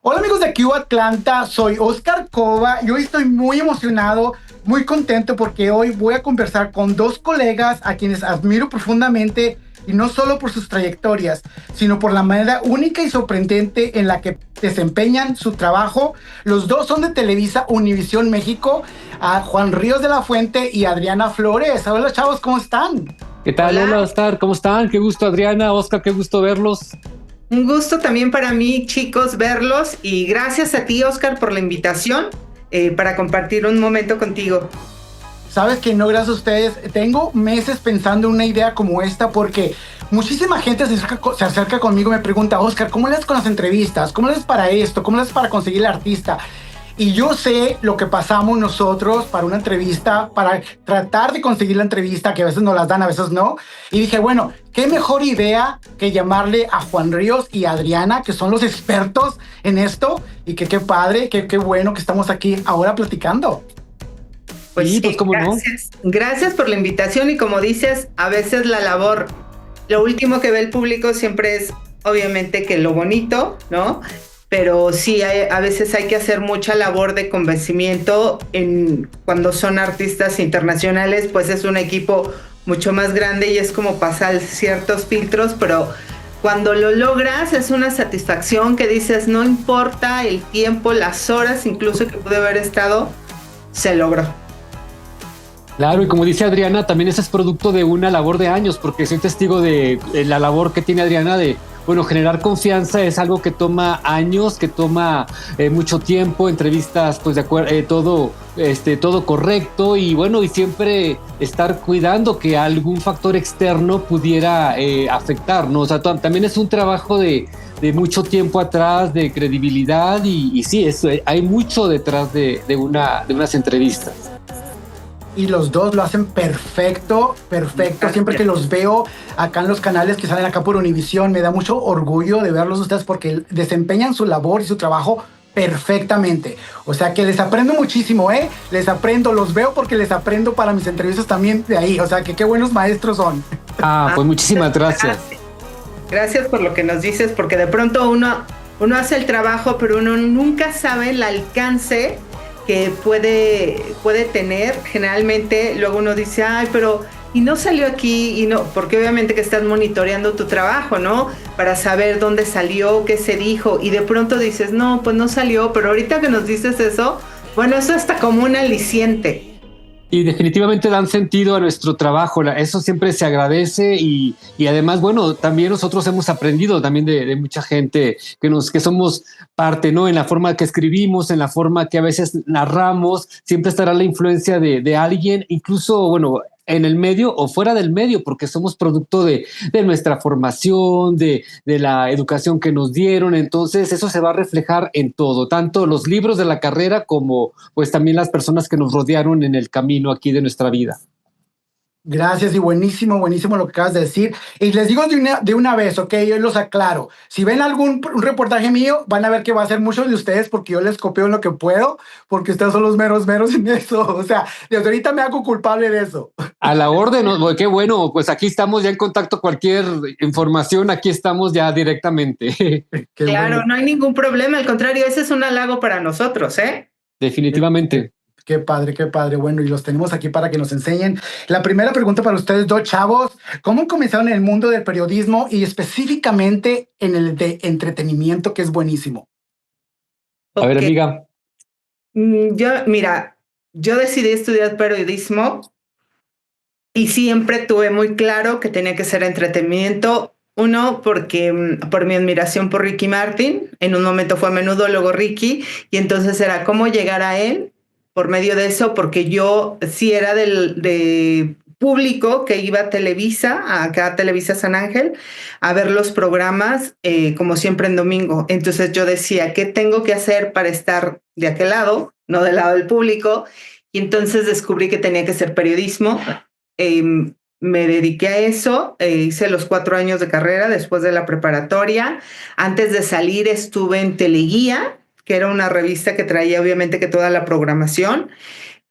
Hola amigos de Q Atlanta, soy Oscar Cova y hoy estoy muy emocionado, muy contento porque hoy voy a conversar con dos colegas a quienes admiro profundamente y no solo por sus trayectorias, sino por la manera única y sorprendente en la que desempeñan su trabajo. Los dos son de Televisa Univisión México, a Juan Ríos de la Fuente y Adriana Flores. Hola chavos, ¿cómo están? ¿Qué tal? Hola, Hola, Oscar, ¿cómo están? Qué gusto, Adriana, Oscar, qué gusto verlos. un gusto también para mí, chicos, verlos y gracias a ti, Oscar, por la invitación para compartir un momento contigo. Sabes que no, gracias a ustedes. Tengo meses pensando en una idea como esta porque muchísima gente se acerca conmigo y me pregunta, Oscar, ¿cómo le haces con las entrevistas? ¿Cómo le haces para esto? ¿Cómo le haces para conseguir el artista? Y yo sé lo que pasamos nosotros para una entrevista, para tratar de conseguir la entrevista, que a veces nos las dan, a veces no. Y dije, bueno, qué mejor idea que llamarle a Juan Ríos y a Adriana, que son los expertos en esto. Y que qué padre, qué bueno que estamos aquí ahora platicando. Pues Sí, pues sí, cómo no. gracias. Gracias por la invitación y como dices, a veces la labor, lo último que ve el público siempre es obviamente que lo bonito, ¿no? Pero sí, a veces hay que hacer mucha labor de convencimiento cuando son artistas internacionales, pues es un equipo mucho más grande y es como pasar ciertos filtros, pero cuando lo logras es una satisfacción que dices, no importa el tiempo, las horas incluso que pude haber estado, se logró. Claro, y como dice Adriana, también ese es producto de una labor de años, porque soy testigo de la labor que tiene Adriana de, bueno, generar confianza es algo que toma años, que toma mucho tiempo, entrevistas, pues de acuerdo, todo correcto y bueno, y siempre estar cuidando que algún factor externo pudiera afectarnos. O sea, también es un trabajo de mucho tiempo atrás, de credibilidad y sí, hay mucho detrás de unas entrevistas. Y los dos lo hacen perfecto, perfecto. Siempre que los veo acá en los canales que salen acá por Univisión, me da mucho orgullo de verlos ustedes porque desempeñan su labor y su trabajo perfectamente. O sea que les aprendo muchísimo, ¿eh? Les aprendo, los veo porque les aprendo para mis entrevistas también de ahí. O sea que qué buenos maestros son. Ah, Ah, pues muchísimas gracias. gracias por lo que nos dices, porque de pronto uno hace el trabajo, pero uno nunca sabe el alcance que puede tener. Generalmente luego uno dice, ay, pero y no salió aquí, y no, porque obviamente que estás monitoreando tu trabajo, ¿no? Para saber dónde salió, qué se dijo, y de pronto dices, no, pues no salió, pero ahorita que nos dices eso, bueno, eso está como un aliciente. Y definitivamente dan sentido a nuestro trabajo, eso siempre se agradece y además, bueno, también nosotros hemos aprendido también de mucha gente que somos parte, ¿no? En la forma que escribimos, en la forma que a veces narramos, siempre estará la influencia de alguien, incluso, bueno, en el medio o fuera del medio, porque somos producto de nuestra formación, de la educación que nos dieron, entonces eso se va a reflejar en todo, tanto los libros de la carrera como pues también las personas que nos rodearon en el camino aquí de nuestra vida. Gracias y buenísimo, buenísimo lo que acabas de decir. Y les digo de una vez, ok, yo los aclaro. Si ven un reportaje mío, van a ver que va a ser muchos de ustedes porque yo les copio en lo que puedo, porque ustedes son los meros, meros en eso. O sea, desde ahorita me hago culpable de eso. A la orden, ¿no? Qué bueno, pues aquí estamos ya en contacto, cualquier información, aquí estamos ya directamente. Qué Claro, bueno. no hay ningún problema, al contrario, ese es un halago para nosotros, ¿eh? Qué, qué- Definitivamente. qué padre, qué padre. Bueno, y los tenemos aquí para que nos enseñen. La primera pregunta para ustedes dos chavos, ¿cómo comenzaron en el mundo del periodismo y específicamente en el de entretenimiento, que es buenísimo? A ver, Ok, amiga. mira, yo decidí estudiar periodismo y siempre tuve muy claro que tenía que ser entretenimiento. Uno, porque por mi admiración por Ricky Martin, en un momento fue a menudo, luego Ricky, y entonces era cómo llegar a él por medio de eso, porque yo sí era de público que iba a Televisa, acá a Televisa San Ángel, a ver los programas, como siempre en domingo. Entonces yo decía, ¿qué tengo que hacer para estar de aquel lado, no del lado del público? Y entonces descubrí que tenía que ser periodismo. Eh, Me dediqué a eso, hice los 4 años de carrera después de la preparatoria. Antes de salir estuve en Teleguía, que era una revista que traía obviamente que toda la programación.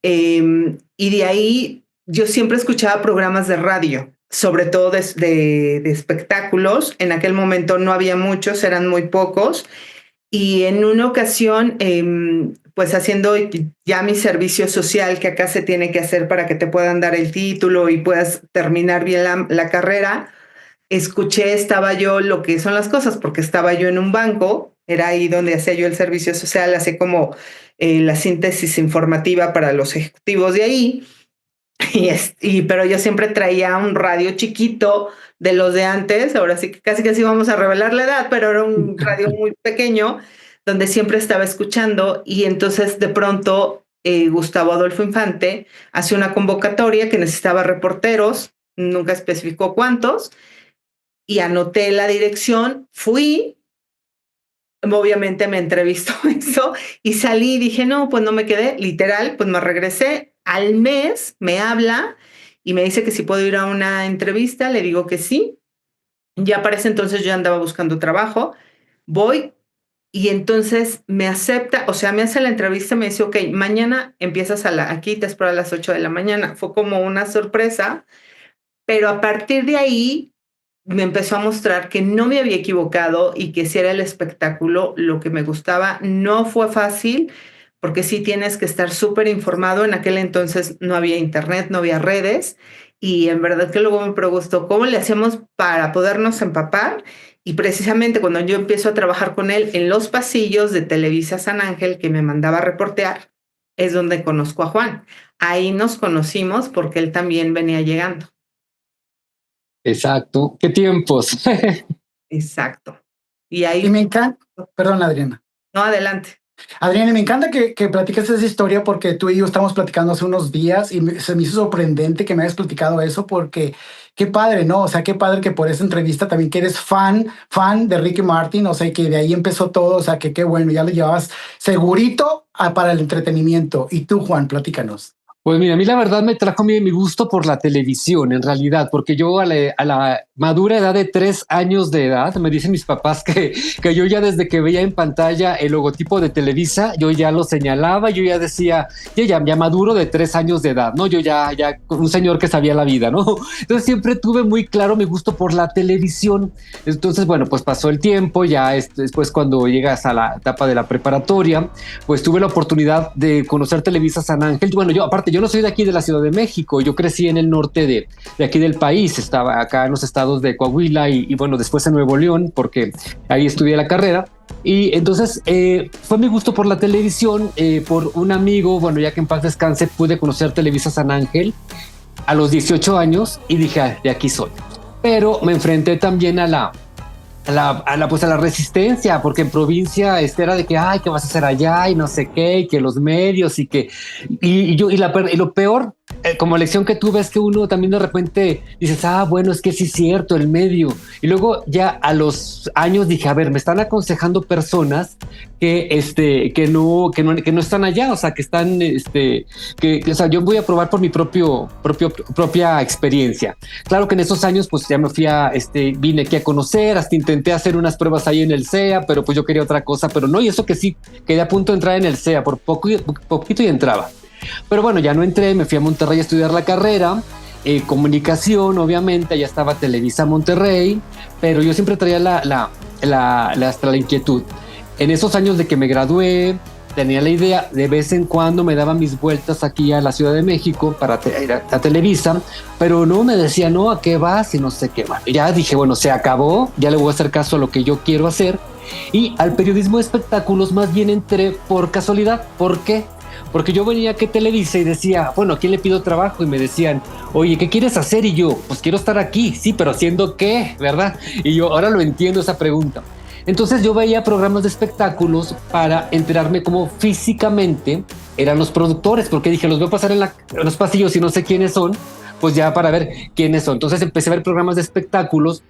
Y de ahí yo siempre escuchaba programas de radio, sobre todo de espectáculos. En aquel momento no había muchos, eran muy pocos. Y en una ocasión, pues haciendo ya mi servicio social que acá se tiene que hacer para que te puedan dar el título y puedas terminar bien la carrera, estaba yo lo que son las cosas, porque estaba yo en un banco, era ahí donde hacía yo el servicio social, así como la síntesis informativa para los ejecutivos de ahí. Pero yo siempre traía un radio chiquito de los de antes, ahora sí que casi vamos a revelar la edad, pero era un radio muy pequeño donde siempre estaba escuchando, y entonces de pronto Gustavo Adolfo Infante hace una convocatoria que necesitaba reporteros, nunca especificó cuántos, y anoté la dirección, fui, obviamente me entrevistó eso, y salí y dije, no, pues no me quedé, literal, pues me regresé. Al mes me habla y me dice que si puedo ir a una entrevista, le digo que sí. Ya para ese entonces yo andaba buscando trabajo, voy y entonces me acepta, o sea, me hace la entrevista, me dice, ok, mañana empiezas aquí, te espero a las 8 de la mañana. Fue como una sorpresa, pero a partir de ahí me empezó a mostrar que no me había equivocado y que si era el espectáculo lo que me gustaba. No fue fácil, porque sí tienes que estar súper informado. En aquel entonces no había internet, no había redes, y en verdad que luego me preguntó cómo le hacemos para podernos empapar. Y precisamente cuando yo empiezo a trabajar con él en los pasillos de Televisa San Ángel, que me mandaba a reportear, es donde conozco a Juan. Ahí nos conocimos porque él también venía llegando. Exacto. ¿Qué tiempos? Exacto. Y ahí... Y me encanta, perdón, Adriana. No, adelante. Adriana, me encanta que platiques esa historia, porque tú y yo estamos platicando hace unos días y se me hizo sorprendente que me hayas platicado eso, porque qué padre, ¿no? O sea, qué padre que por esa entrevista también que eres fan de Ricky Martin, o sea, que de ahí empezó todo, o sea, que qué bueno, ya lo llevabas segurito para el entretenimiento. Y tú, Juan, platícanos. Pues mira, a mí la verdad me trajo mi gusto por la televisión, en realidad, porque yo a la madura edad de 3 años de edad, me dicen mis papás que yo ya desde que veía en pantalla el logotipo de Televisa, yo ya lo señalaba, yo ya decía, ya maduro de 3 años de edad, ¿no? Yo ya un señor que sabía la vida, ¿no? Entonces siempre tuve muy claro mi gusto por la televisión. Entonces, bueno, pues pasó el tiempo, ya después cuando llegas a la etapa de la preparatoria, pues tuve la oportunidad de conocer Televisa San Ángel. Bueno, yo no soy de aquí de la Ciudad de México, yo crecí en el norte de aquí del país, estaba acá en los estados de Coahuila y bueno, después en Nuevo León, porque ahí estudié la carrera. Y entonces fue mi gusto por la televisión, por un amigo, bueno, ya que en paz descanse, pude conocer Televisa San Ángel a los 18 años y dije, de aquí soy. Pero me enfrenté también a la resistencia, porque en provincia era de que, ay, ¿qué vas a hacer allá? Y no sé qué, y que los medios y lo peor, como lección que tuve es que uno también de repente dices, bueno, es que sí es cierto, el medio. Y luego ya a los años dije, a ver, me están aconsejando personas que no están allá, o sea, que están, o sea, yo voy a probar por mi propia experiencia. Claro que en esos años, pues ya me fui vine aquí a conocer, hasta intenté hacer unas pruebas ahí en el CEA, pero pues yo quería otra cosa, pero no, y eso que sí, quedé a punto de entrar en el CEA, por poquito y entraba. Pero bueno, ya no entré, me fui a Monterrey a estudiar la carrera, comunicación, obviamente, ya estaba Televisa Monterrey, pero yo siempre traía la inquietud. En esos años de que me gradué, tenía la idea, de vez en cuando me daba mis vueltas aquí a la Ciudad de México para ir a Televisa, pero no me decía, no, ¿a qué vas? Y no sé qué va. Ya dije, bueno, se acabó, ya le voy a hacer caso a lo que yo quiero hacer. Y al periodismo de espectáculos más bien entré por casualidad. ¿Por qué? Porque yo venía aquí a Televisa y decía, bueno, ¿a quién le pido trabajo? Y me decían, oye, ¿qué quieres hacer? Y yo, pues quiero estar aquí. Sí, pero ¿haciendo qué? ¿Verdad? Y yo ahora lo entiendo esa pregunta. Entonces yo veía programas de espectáculos para enterarme cómo físicamente eran los productores, porque dije, los veo pasar en los pasillos y no sé quiénes son, pues ya para ver quiénes son. Entonces empecé a ver programas de espectáculos,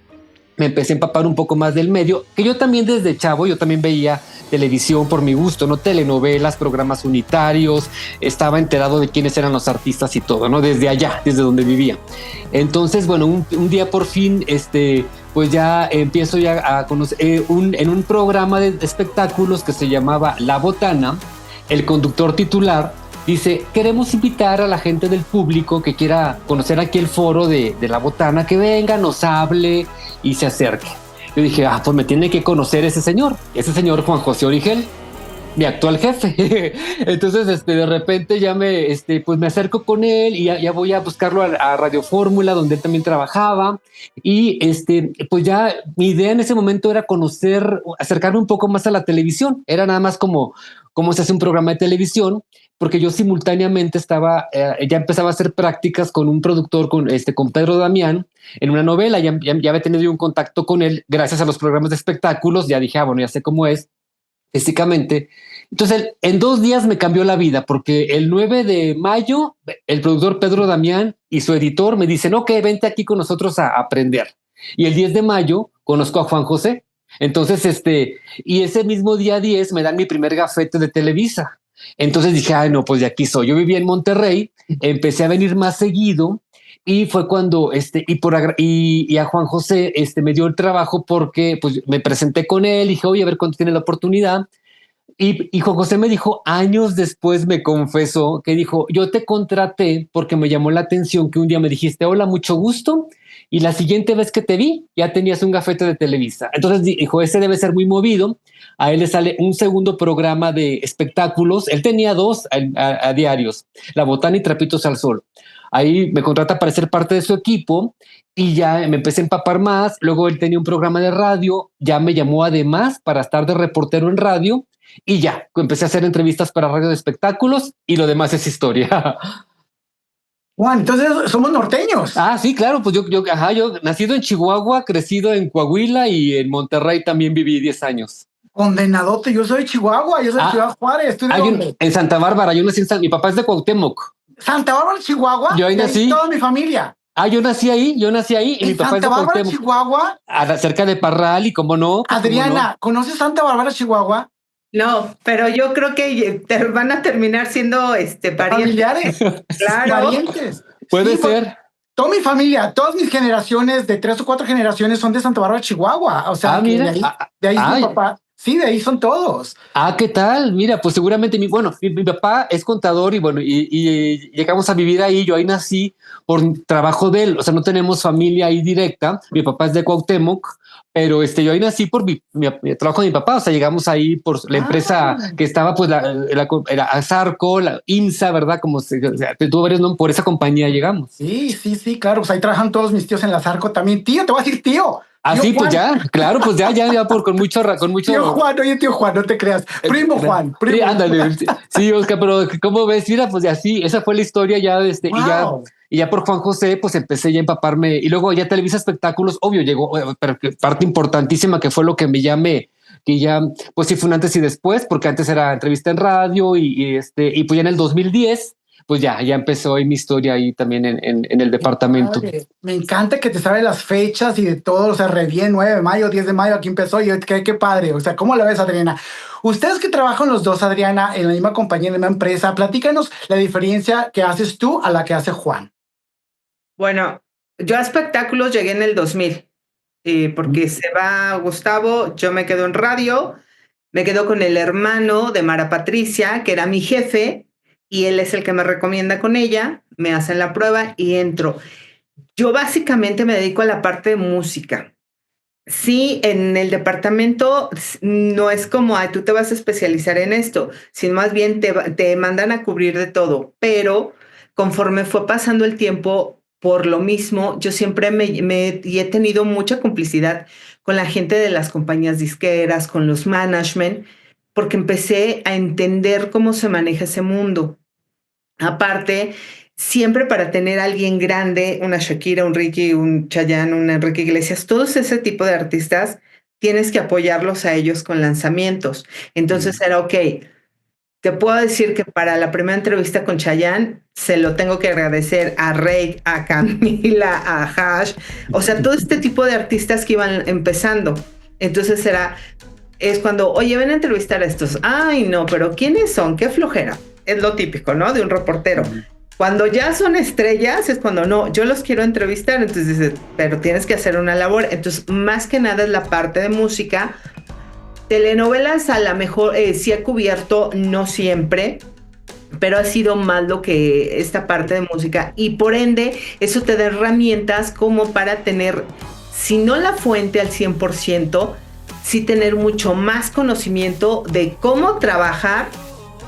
me empecé a empapar un poco más del medio, que yo también desde chavo, yo también veía televisión por mi gusto, ¿no? Telenovelas, programas unitarios, estaba enterado de quiénes eran los artistas y todo, ¿no? Desde allá, desde donde vivía. Entonces, bueno, un día por fin, pues ya empiezo ya a conocer, en un programa de espectáculos que se llamaba La Botana, el conductor titular dice, queremos invitar a la gente del público que quiera conocer aquí el foro de La Botana, que venga, nos hable y se acerque. Yo dije, pues me tiene que conocer ese señor Juan José Origel, mi actual jefe. Entonces, de repente ya pues me acerco con él y ya voy a buscarlo a Radio Fórmula, donde él también trabajaba. Y pues ya mi idea en ese momento era acercarme un poco más a la televisión. Era nada más como cómo se hace un programa de televisión, porque yo simultáneamente ya empezaba a hacer prácticas con un productor, con Pedro Damián, en una novela. Ya había tenido yo un contacto con él gracias a los programas de espectáculos. Ya dije, bueno, ya sé cómo es físicamente. Entonces, en 2 días me cambió la vida, porque el 9 de mayo, el productor Pedro Damián y su editor me dicen, ok, vente aquí con nosotros a aprender. Y el 10 de mayo conozco a Juan José. Entonces, y ese mismo día 10 me dan mi primer gafete de Televisa. Entonces dije, ay, no, pues de aquí soy. Yo vivía en Monterrey, empecé a venir más seguido. Y fue cuando y a Juan José me dio el trabajo, porque pues me presenté con él, dije, oye, a ver cuándo tiene la oportunidad. Y Juan José me dijo, años después me confesó que dijo, yo te contraté porque me llamó la atención que un día me dijiste, hola, mucho gusto, y la siguiente vez que te vi ya tenías un gafete de Televisa. Entonces dijo, ese debe ser muy movido. A él le sale un segundo programa de espectáculos. Él tenía 2 a diarios, La Botana y Trapitos al Sol. Ahí me contrata para ser parte de su equipo y ya me empecé a empapar más. Luego él tenía un programa de radio, ya me llamó además para estar de reportero en radio, y ya empecé a hacer entrevistas para radio de espectáculos, y lo demás es historia. Juan, entonces somos norteños. Sí, claro, pues yo nacido en Chihuahua, crecido en Coahuila, y en Monterrey también viví 10 años. Condenadote, yo soy de Chihuahua, yo soy de Ciudad Juárez. ¿Tú de dónde? En Santa Bárbara, yo nací mi papá es de Cuauhtémoc. Santa Bárbara, Chihuahua. Yo ahí nací. Toda mi familia. Yo nací ahí, y mi papá es de Santa Bárbara, Cuauhtémoc. Chihuahua. Cerca de Parral, y cómo no. Adriana, ¿conoces Santa Bárbara, Chihuahua? No, pero yo creo que van a terminar siendo parientes. Familiares. Claro. Parientes. Puede ser. Toda mi familia, todas mis generaciones, de 3 o 4 generaciones, son de Santa Bárbara, Chihuahua. O sea, mira. De ahí es mi papá. Sí, de ahí son todos. ¿Qué tal? Mira, pues seguramente mi papá es contador, y bueno, y llegamos a vivir ahí. Yo ahí nací por trabajo de él. O sea, no tenemos familia ahí directa. Mi papá es de Cuauhtémoc, pero yo ahí nací por mi trabajo de mi papá. O sea, llegamos ahí por la empresa que estaba, pues era Azarco, la IMSA, ¿verdad? Tuvo varios nombres, por esa compañía llegamos. Sí, claro. Pues ahí trabajan todos mis tíos en la Azarco también. Tío, te voy a decir tío. Sí, pues ya, claro, pues ya con mucho. Tío Juan, oye, tío Juan, no te creas. Primo Juan, primo. Sí, ándale. Sí, Oscar, pero ¿cómo ves? Mira, pues así, esa fue la historia ya, Wow. y ya por Juan José, pues empecé ya a empaparme, y luego ya Televisa Espectáculos, obvio, llegó, pero parte importantísima que fue lo que me llamé, que ya, pues sí fue un antes y después, porque antes era entrevista en radio, y pues ya en el 2010, pues ya empezó ahí mi historia ahí también en el departamento. Me encanta que te sabes las fechas y de todo, o sea, re bien, 9 de mayo, 10 de mayo, aquí empezó, y qué padre, o sea, ¿cómo la ves, Adriana? Ustedes que trabajan los dos, Adriana, en la misma compañía, en la misma empresa, platícanos la diferencia que haces tú a la que hace Juan. Bueno, yo a espectáculos llegué en el 2000, porque se va Gustavo, yo me quedo en radio, me quedo con el hermano de Mara Patricia, que era mi jefe, y él es el que me recomienda con ella, me hacen la prueba y entro. Yo básicamente me dedico a la parte de música. Sí, en el departamento no es como, tú te vas a especializar en esto, sino más bien te mandan a cubrir de todo, pero conforme fue pasando el tiempo, por lo mismo, yo siempre he tenido mucha complicidad con la gente de las compañías disqueras, con los management, porque empecé a entender cómo se maneja ese mundo. Aparte, siempre para tener a alguien grande, una Shakira, un Ricky, un Chayanne, un Enrique Iglesias, todos ese tipo de artistas, tienes que apoyarlos a ellos con lanzamientos. Entonces era ok. Te puedo decir que para la primera entrevista con Chayanne, se lo tengo que agradecer a Rey, a Camila, a Hash, o sea, todo este tipo de artistas que iban empezando. Entonces es cuando, oye, ven a entrevistar a estos. Ay, no, pero ¿quiénes son? Qué flojera. Es lo típico, ¿no? De un reportero. Cuando ya son estrellas, es cuando no, yo los quiero entrevistar. Entonces dices, pero tienes que hacer una labor. Entonces, más que nada es la parte de música. Telenovelas a lo mejor sí he cubierto, no siempre, pero ha sido más lo que esta parte de música. Y por ende, eso te da herramientas como para tener si no la fuente al 100%, sí tener mucho más conocimiento de cómo trabajar,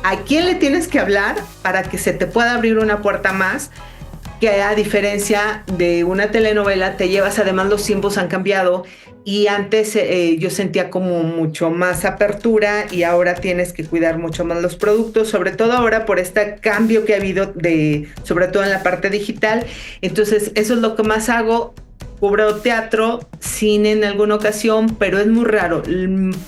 a quién le tienes que hablar para que se te pueda abrir una puerta más, que a diferencia de una telenovela te llevas, además los tiempos han cambiado y antes yo sentía como mucho más apertura y ahora tienes que cuidar mucho más los productos, sobre todo ahora por este cambio que ha habido sobre todo en la parte digital. Entonces eso es lo que más hago. Cubro teatro, cine en alguna ocasión, pero es muy raro.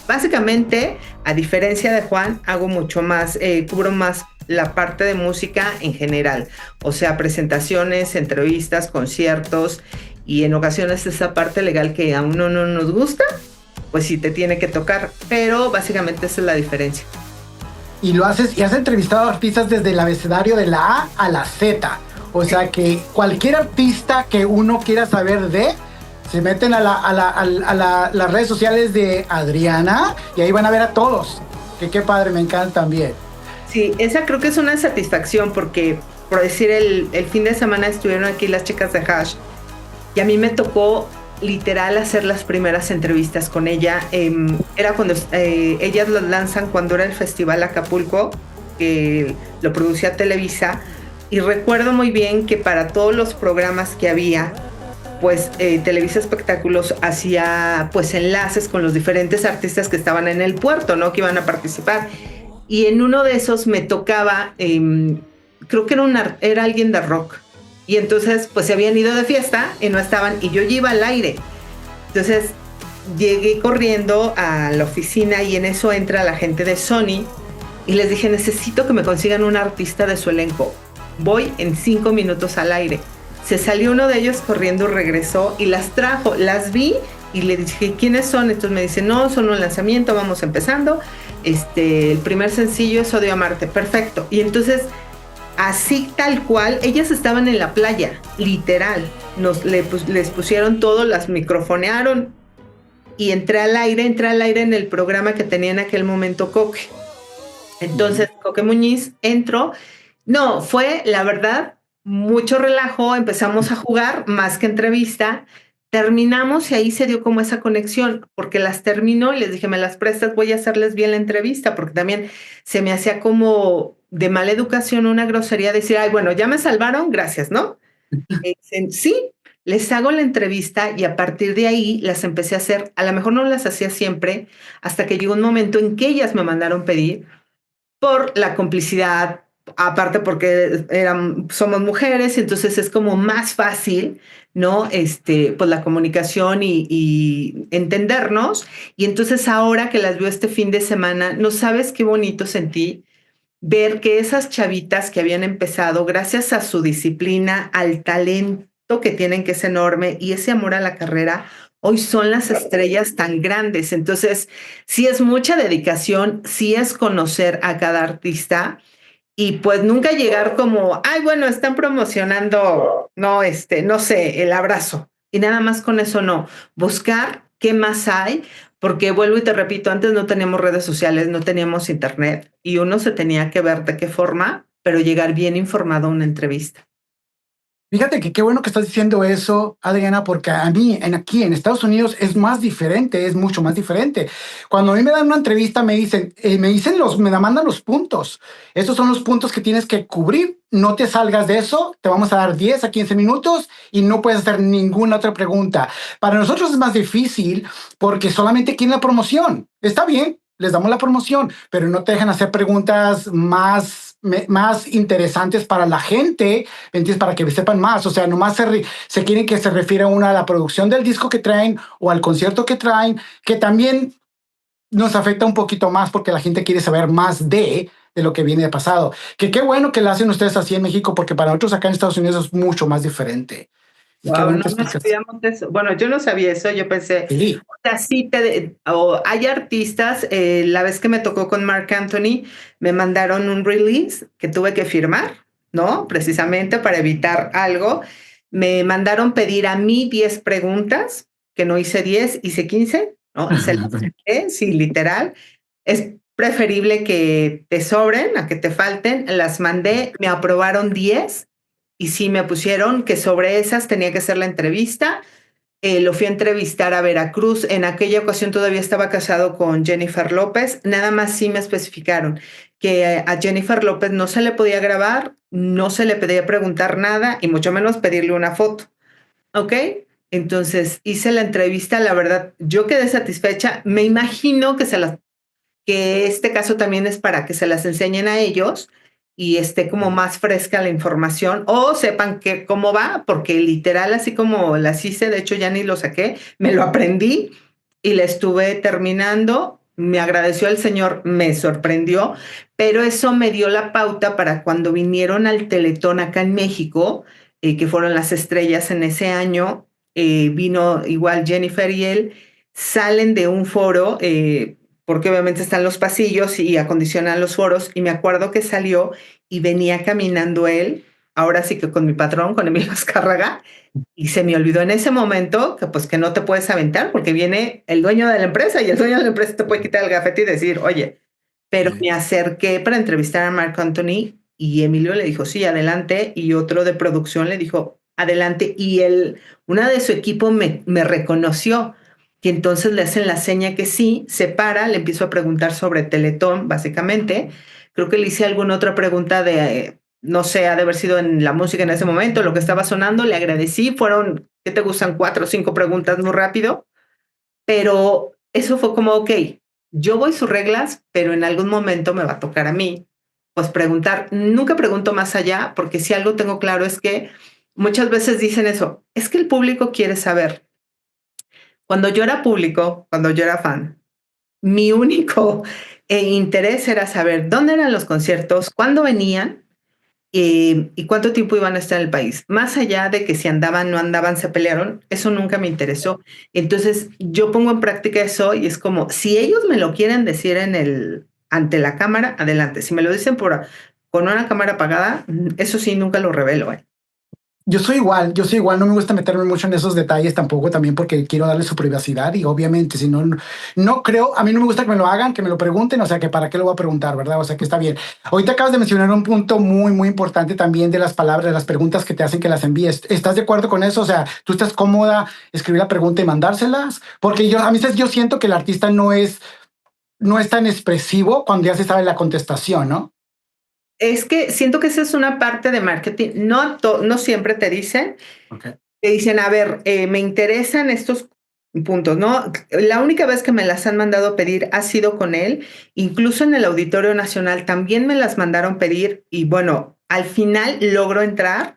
Básicamente, a diferencia de Juan, hago mucho más, cubro más la parte de música en general. O sea, presentaciones, entrevistas, conciertos y en ocasiones esa parte legal que a uno no nos gusta, pues sí te tiene que tocar. Pero básicamente esa es la diferencia. Y lo haces, y has entrevistado a artistas desde el abecedario de la A a la Z. O sea que cualquier artista que uno quiera saber se meten a las redes sociales de Adriana y ahí van a ver a todos. Que qué padre, me encanta también. Sí, esa creo que es una satisfacción porque, por decir, el fin de semana estuvieron aquí las chicas de Hash y a mí me tocó literal hacer las primeras entrevistas con ella. Era cuando ellas las lanzan cuando era el Festival Acapulco, que lo producía Televisa. Y recuerdo muy bien que para todos los programas que había, pues Televisa Espectáculos hacía pues enlaces con los diferentes artistas que estaban en el puerto, ¿no? Que iban a participar. Y en uno de esos me tocaba, creo que era alguien de rock. Y entonces pues se habían ido de fiesta y no estaban, y yo ya iba al aire. Entonces llegué corriendo a la oficina y en eso entra la gente de Sony y les dije, necesito que me consigan un artista de su elenco. Voy en 5 minutos al aire. Se salió uno de ellos corriendo, regresó y las trajo. Las vi y le dije, ¿quiénes son? Entonces me dice, no, son un lanzamiento, vamos empezando. El primer sencillo es Odio Amarte. Perfecto. Y entonces, así tal cual, ellas estaban en la playa, literal. Les pusieron todo, las microfonearon y entré al aire en el programa que tenía en aquel momento Coque. Entonces, Coque Muñiz entró. No, fue, la verdad, mucho relajo, empezamos a jugar más que entrevista, terminamos y ahí se dio como esa conexión, porque las terminó y les dije, me las prestas, voy a hacerles bien la entrevista, porque también se me hacía como de mala educación una grosería decir, ay, bueno, ya me salvaron, gracias, ¿no? Y dicen, sí, les hago la entrevista y a partir de ahí las empecé a hacer, a lo mejor no las hacía siempre, hasta que llegó un momento en que ellas me mandaron pedir por la complicidad, aparte porque somos mujeres, entonces es como más fácil, ¿no? Pues la comunicación y entendernos. Y entonces ahora que las veo este fin de semana, no sabes qué bonito sentí ver que esas chavitas que habían empezado, gracias a su disciplina, al talento que tienen, que es enorme, y ese amor a la carrera, hoy son las estrellas tan grandes. Entonces, sí es mucha dedicación, sí es conocer a cada artista y pues nunca llegar como, ay, bueno, están promocionando, no, no sé, el abrazo. Y nada más con eso no. Buscar qué más hay, porque vuelvo y te repito, antes no teníamos redes sociales, no teníamos internet y uno se tenía que ver de qué forma, pero llegar bien informado a una entrevista. Fíjate que qué bueno que estás diciendo eso, Adriana, porque a mí aquí en Estados Unidos es más diferente, es mucho más diferente. Cuando a mí me dan una entrevista me dicen, me mandan los puntos. Esos son los puntos que tienes que cubrir. No te salgas de eso. Te vamos a dar 10 a 15 minutos y no puedes hacer ninguna otra pregunta. Para nosotros es más difícil porque solamente quieren la promoción. Está bien, les damos la promoción, pero no te dejan hacer preguntas más interesantes para la gente, ¿entiendes? Para que sepan más. O sea, nomás se quieren que se refiera a la producción del disco que traen o al concierto que traen, que también nos afecta un poquito más porque la gente quiere saber más de lo que viene de pasado. Que qué bueno que lo hacen ustedes así en México, porque para nosotros acá en Estados Unidos es mucho más diferente. Wow, no sabíamos eso. Bueno, yo no sabía eso, yo pensé, sí. O sea, sí hay artistas, la vez que me tocó con Marc Anthony, me mandaron un release que tuve que firmar, ¿no? Precisamente para evitar algo. Me mandaron pedir a mí 10 preguntas, que no hice 10, hice 15, ¿no? Sí, literal. Es preferible que te sobren a que te falten. Las mandé, me aprobaron 10. Y sí me pusieron que sobre esas tenía que hacer la entrevista. Lo fui a entrevistar a Veracruz. En aquella ocasión todavía estaba casado con Jennifer López. Nada más sí me especificaron que a Jennifer López no se le podía grabar, no se le podía preguntar nada y mucho menos pedirle una foto. ¿Ok? Entonces hice la entrevista. La verdad, yo quedé satisfecha. Me imagino que este caso también es para que se las enseñen a ellos y esté como más fresca la información o sepan que cómo va, porque literal, así como las hice, de hecho ya ni lo saqué, me lo aprendí y la estuve terminando. Me agradeció el señor, me sorprendió, pero eso me dio la pauta para cuando vinieron al Teletón acá en México, que fueron las estrellas en ese año. Vino igual Jennifer y él, salen de un foro, porque obviamente están los pasillos y acondicionan los foros, y me acuerdo que salió y venía caminando él, ahora sí que con mi patrón, con Emilio Azcárraga, y se me olvidó en ese momento que pues que no te puedes aventar porque viene el dueño de la empresa y el dueño de la empresa te puede quitar el gafete y decir, oye, pero me acerqué para entrevistar a Marc Anthony y Emilio le dijo, sí, adelante, y otro de producción le dijo, adelante, y una de su equipo me reconoció, y entonces le hacen la seña que sí, se para, le empiezo a preguntar sobre Teletón, básicamente. Creo que le hice alguna otra pregunta no sé, ha de haber sido en la música en ese momento, lo que estaba sonando, le agradecí, fueron, ¿qué te gustan? 4 o 5 preguntas muy rápido, pero eso fue como, ok, yo voy sus reglas, pero en algún momento me va a tocar a mí, pues preguntar. Nunca pregunto más allá, porque si algo tengo claro es que muchas veces dicen eso, es que el público quiere saber. Cuando yo era público, cuando yo era fan, mi único interés era saber dónde eran los conciertos, cuándo venían y cuánto tiempo iban a estar en el país. Más allá de que si andaban, no andaban, se pelearon, eso nunca me interesó. Entonces yo pongo en práctica eso y es como, si ellos me lo quieren decir ante la cámara, adelante. Si me lo dicen con una cámara apagada, eso sí, nunca lo revelo. Yo soy igual, no me gusta meterme mucho en esos detalles tampoco, también porque quiero darle su privacidad y obviamente si no, no creo, a mí no me gusta que me lo hagan, que me lo pregunten, o sea que para qué lo voy a preguntar, ¿verdad? O sea que está bien. Ahorita acabas de mencionar un punto muy, muy importante también de las palabras, de las preguntas que te hacen que las envíes. ¿Estás de acuerdo con eso? O sea, ¿tú estás cómoda escribir la pregunta y mandárselas? Porque a veces yo siento que el artista no es tan expresivo cuando ya se sabe la contestación, ¿no? Es que siento que esa es una parte de marketing. No siempre te dicen. Okay. Te dicen, a ver, me interesan estos puntos, ¿no? La única vez que me las han mandado pedir ha sido con él. Incluso en el Auditorio Nacional también me las mandaron pedir y bueno, al final logro entrar.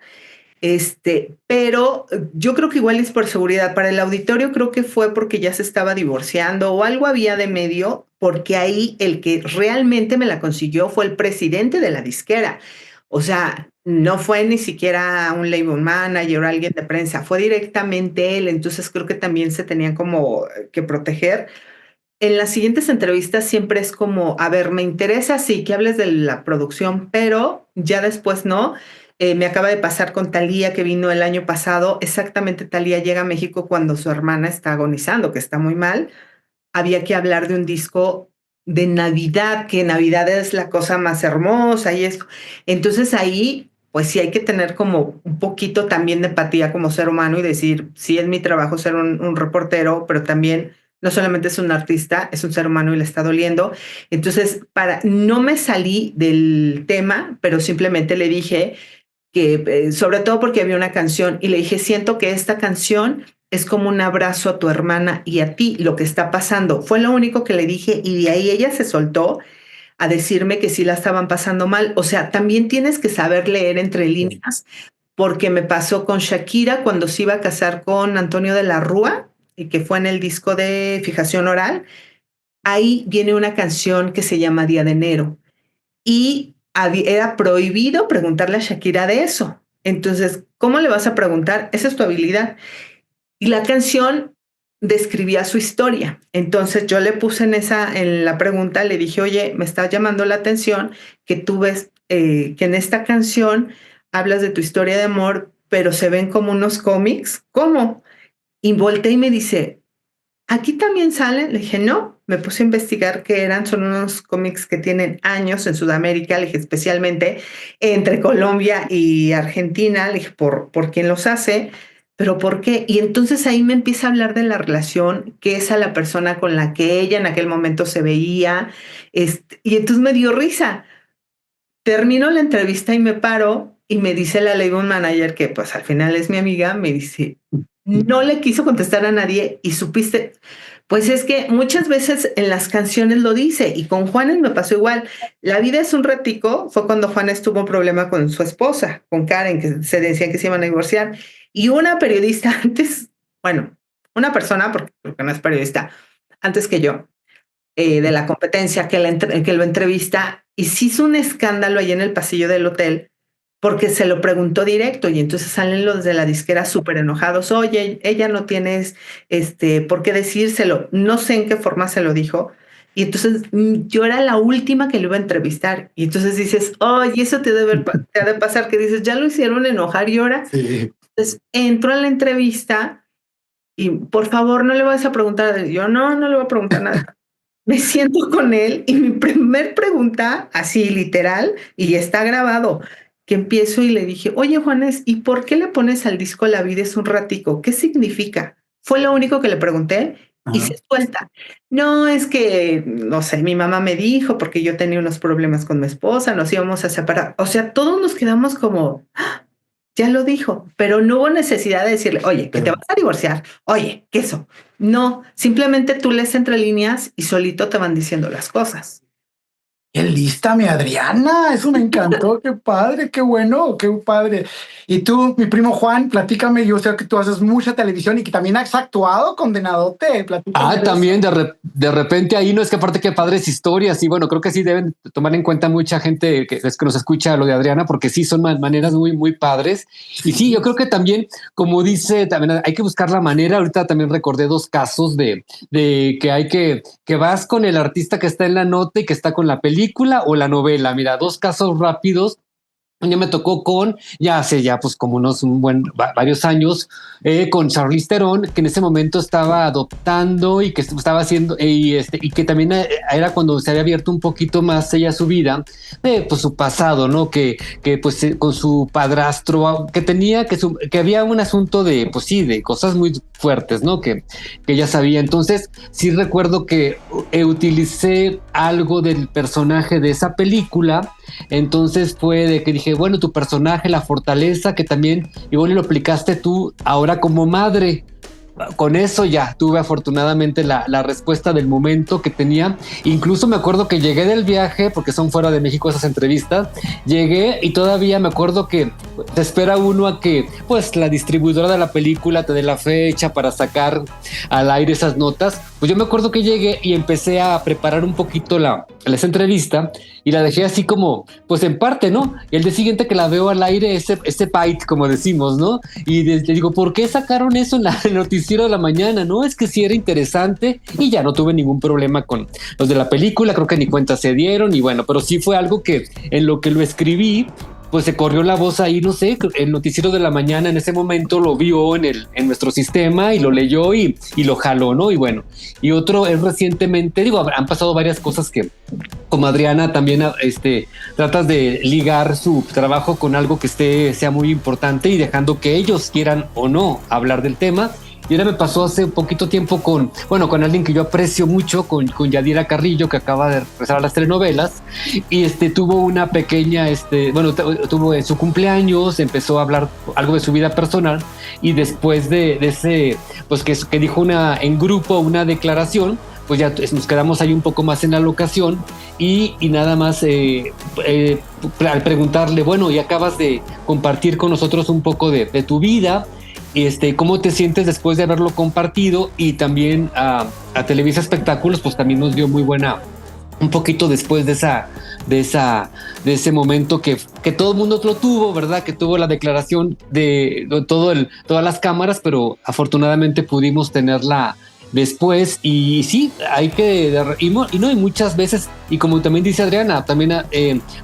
Pero yo creo que igual es por seguridad. Para el auditorio creo que fue porque ya se estaba divorciando o algo había de medio, porque ahí el que realmente me la consiguió fue el presidente de la disquera. O sea, no fue ni siquiera un label manager o alguien de prensa, fue directamente él. Entonces creo que también se tenían como que proteger. En las siguientes entrevistas siempre es como, a ver, me interesa, sí, que hables de la producción, pero ya después no. Me acaba de pasar con Thalía, que vino el año pasado. Exactamente, Thalía llega a México cuando su hermana está agonizando, que está muy mal. Había que hablar de un disco de Navidad, que Navidad es la cosa más hermosa y es. Entonces ahí, pues sí hay que tener como un poquito también de empatía como ser humano y decir, sí es mi trabajo ser un reportero, pero también no solamente es un artista, es un ser humano y le está doliendo. Entonces, no me salí del tema, pero simplemente le dije que, sobre todo porque había una canción, y le dije, siento que esta canción es como un abrazo a tu hermana y a ti, lo que está pasando. Fue lo único que le dije y de ahí ella se soltó a decirme que sí la estaban pasando mal. O sea, también tienes que saber leer entre líneas, porque me pasó con Shakira cuando se iba a casar con Antonio de la Rúa, y que fue en el disco de Fijación Oral. Ahí viene una canción que se llama Día de Enero y era prohibido preguntarle a Shakira de eso. Entonces, ¿cómo le vas a preguntar? Esa es tu habilidad. Y la canción describía su historia. Entonces yo le puse en la pregunta, le dije, oye, me está llamando la atención que tú ves que en esta canción hablas de tu historia de amor, pero se ven como unos cómics. ¿Cómo? Y volteé y me dice, ¿aquí también salen? Le dije, no. Me puse a investigar qué eran. Son unos cómics que tienen años en Sudamérica, le dije, especialmente entre Colombia y Argentina. Le dije, ¿por quién los hace? ¿pero por qué? Y entonces ahí me empieza a hablar de la relación, que es a la persona con la que ella en aquel momento se veía, y entonces me dio risa. Termino la entrevista y me paro y me dice la label manager, que pues al final es mi amiga, me dice, no le quiso contestar a nadie y supiste, pues es que muchas veces en las canciones lo dice y con Juanes me pasó igual. La vida es un ratico, fue cuando Juanes tuvo un problema con su esposa, con Karen, que se decían que se iban a divorciar, y una periodista antes, bueno, una persona, porque creo que no es periodista, antes que yo, de la competencia que lo entrevista y se hizo un escándalo ahí en el pasillo del hotel porque se lo preguntó directo y entonces salen los de la disquera súper enojados. Oye, ella no tienes por qué decírselo. No sé en qué forma se lo dijo. Y entonces yo era la última que lo iba a entrevistar. Y entonces dices, oye, eso te ha de pasar, que dices, ya lo hicieron enojar y ahora. Sí. Entonces entro a la entrevista y por favor no le vas a preguntar. Yo no le voy a preguntar nada. Me siento con él y mi primer pregunta, así literal, y está grabado, que empiezo y le dije, oye Juanes, ¿y por qué le pones al disco La vida es un ratico? ¿Qué significa? Fue lo único que le pregunté y se suelta. No, es que, no sé, mi mamá me dijo porque yo tenía unos problemas con mi esposa, nos íbamos a separar. O sea, todos nos quedamos como, ya lo dijo, pero no hubo necesidad de decirle, oye, que te vas a divorciar, oye, que eso. No, simplemente tú lees entre líneas y solito te van diciendo las cosas. ¡Qué lista, mi Adriana! Eso me encantó. ¡Qué padre! ¡Qué bueno! ¡Qué padre! Y tú, mi primo Juan, platícame. Yo sé que tú haces mucha televisión y que también has actuado, condenadote. Platícame También de repente ahí no es que aparte que padres historias y bueno, creo que sí deben tomar en cuenta mucha gente que es que nos escucha lo de Adriana porque sí son maneras muy, muy padres. Y sí, yo creo que también, como dice, también hay que buscar la manera. Ahorita también recordé 2 casos de que vas con el artista que está en la nota y que está con la película o la novela. Mira, 2 casos rápidos. Ya me tocó ya hace pues como varios años, con Charlize Theron, que en ese momento estaba adoptando y que estaba haciendo, y que también era cuando se había abierto un poquito más ella su vida, pues su pasado, ¿no? Que pues con su padrastro, que había un asunto de, pues sí, de cosas muy fuertes, ¿no? Que ella sabía. Entonces, sí recuerdo que utilicé algo del personaje de esa película. Entonces fue de que dije, bueno, tu personaje, la fortaleza, que también igual lo aplicaste tú ahora como madre. Con eso ya tuve afortunadamente la respuesta del momento que tenía. Incluso me acuerdo que llegué del viaje, porque son fuera de México esas entrevistas, llegué y todavía me acuerdo que te espera uno a que pues la distribuidora de la película te dé la fecha para sacar al aire esas notas. Pues yo me acuerdo que llegué y empecé a preparar un poquito esa entrevista y la dejé así como, pues en parte, ¿no? Y el día siguiente que la veo al aire, ese bite, como decimos, ¿no? Y le digo, ¿por qué sacaron eso en la noticiero de la mañana? No, es que sí era interesante y ya no tuve ningún problema con los de la película, creo que ni cuenta se dieron y bueno, pero sí fue algo que en lo que lo escribí, pues se corrió la voz ahí, no sé, el noticiero de la mañana en ese momento lo vio en nuestro sistema y lo leyó y lo jaló, ¿no? Y bueno, y otro es recientemente, han pasado varias cosas que como Adriana también tratas de ligar su trabajo con algo que sea muy importante y dejando que ellos quieran o no hablar del tema. Y ahora me pasó hace poquito tiempo con alguien que yo aprecio mucho, con Yadira Carrillo, que acaba de regresar a las telenovelas, y tuvo una pequeña, tuvo en su cumpleaños, empezó a hablar algo de su vida personal, y después de ese, pues que dijo en grupo una declaración, pues ya nos quedamos ahí un poco más en la locación y nada más al preguntarle, bueno, y acabas de compartir con nosotros un poco de tu vida, ¿cómo te sientes después de haberlo compartido? Y también a Televisa Espectáculos, pues también nos dio muy buena, un poquito después de ese momento que todo el mundo lo tuvo, ¿verdad? Que tuvo la declaración de todas las cámaras, pero afortunadamente pudimos tenerla después. Y sí, hay que y muchas veces, y como también dice Adriana, también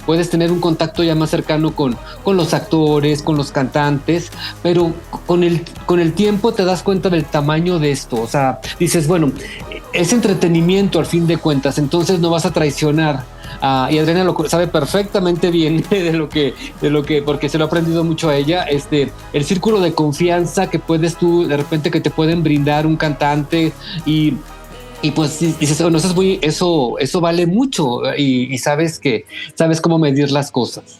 puedes tener un contacto ya más cercano con los actores, con los cantantes, pero con el tiempo te das cuenta del tamaño de esto. O sea, dices, bueno, es entretenimiento al fin de cuentas, entonces no vas a traicionar. Y Adriana lo sabe perfectamente bien porque se lo ha aprendido mucho a ella, el círculo de confianza que puedes tú, de repente que te pueden brindar un cantante y pues dices, bueno, eso vale mucho y sabes cómo medir las cosas.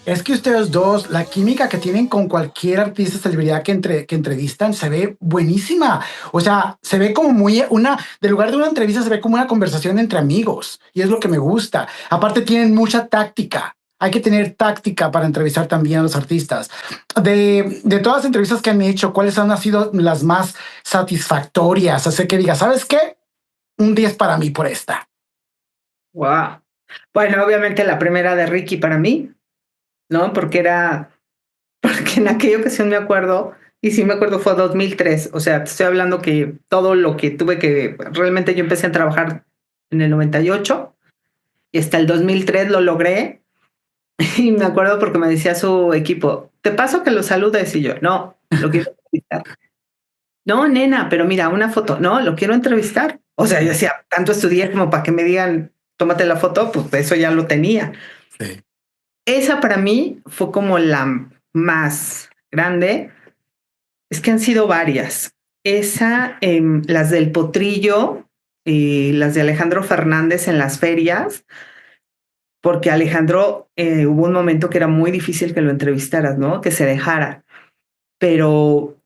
Es que ustedes dos, la química que tienen con cualquier artista, celebridad que entrevistan, se ve buenísima. O sea, se ve como de lugar de una entrevista, se ve como una conversación entre amigos. Y es lo que me gusta. Aparte, tienen mucha táctica. Hay que tener táctica para entrevistar también a los artistas. De todas las entrevistas que han hecho, ¿cuáles han sido las más satisfactorias? Así que diga, ¿sabes qué? Un 10 para mí por esta. Wow. Bueno, obviamente la primera de Ricky para mí, ¿no? Porque en aquella ocasión me acuerdo, y sí me acuerdo, fue 2003. O sea, te estoy hablando que todo lo que realmente yo empecé a trabajar en el 98 y hasta el 2003 lo logré. Y me acuerdo porque me decía su equipo, te paso que lo saludes, y yo, no, lo quiero entrevistar. No, nena, pero mira, una foto, no, lo quiero entrevistar. O sea, yo decía, tanto estudié como para que me digan, tómate la foto, pues eso ya lo tenía. Sí. Esa para mí fue como la más grande. Es que han sido varias. Las del Potrillo y las de Alejandro Fernández en las ferias, porque Alejandro hubo un momento que era muy difícil que lo entrevistaras, ¿no? Que se dejara. Pero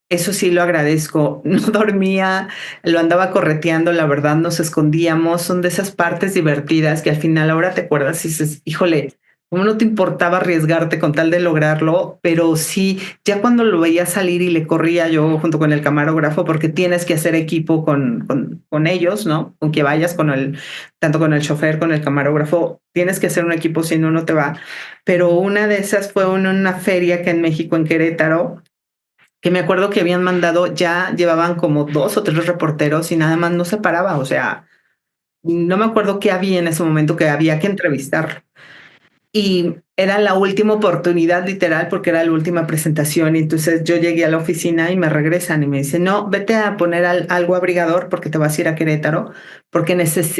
eso sí lo agradezco. No dormía, lo andaba correteando, la verdad, nos escondíamos. Son de esas partes divertidas que al final ahora te acuerdas y dices, híjole, ¿cómo no te importaba arriesgarte con tal de lograrlo? Pero sí, ya cuando lo veía salir y le corría yo junto con el camarógrafo, porque tienes que hacer equipo con ellos, ¿no? Con que vayas tanto con el chofer, con el camarógrafo, tienes que hacer un equipo, si no, no te va. Pero una de esas fue en una feria que en México, en Querétaro, que me acuerdo que habían mandado, ya llevaban como 2 o 3 reporteros y nada más no se paraba. O sea, no me acuerdo qué había en ese momento que había que entrevistar. Y era la última oportunidad, literal, porque era la última presentación. Y entonces yo llegué a la oficina y me regresan y me dicen, no, vete a poner algo abrigador porque te vas a ir a Querétaro, porque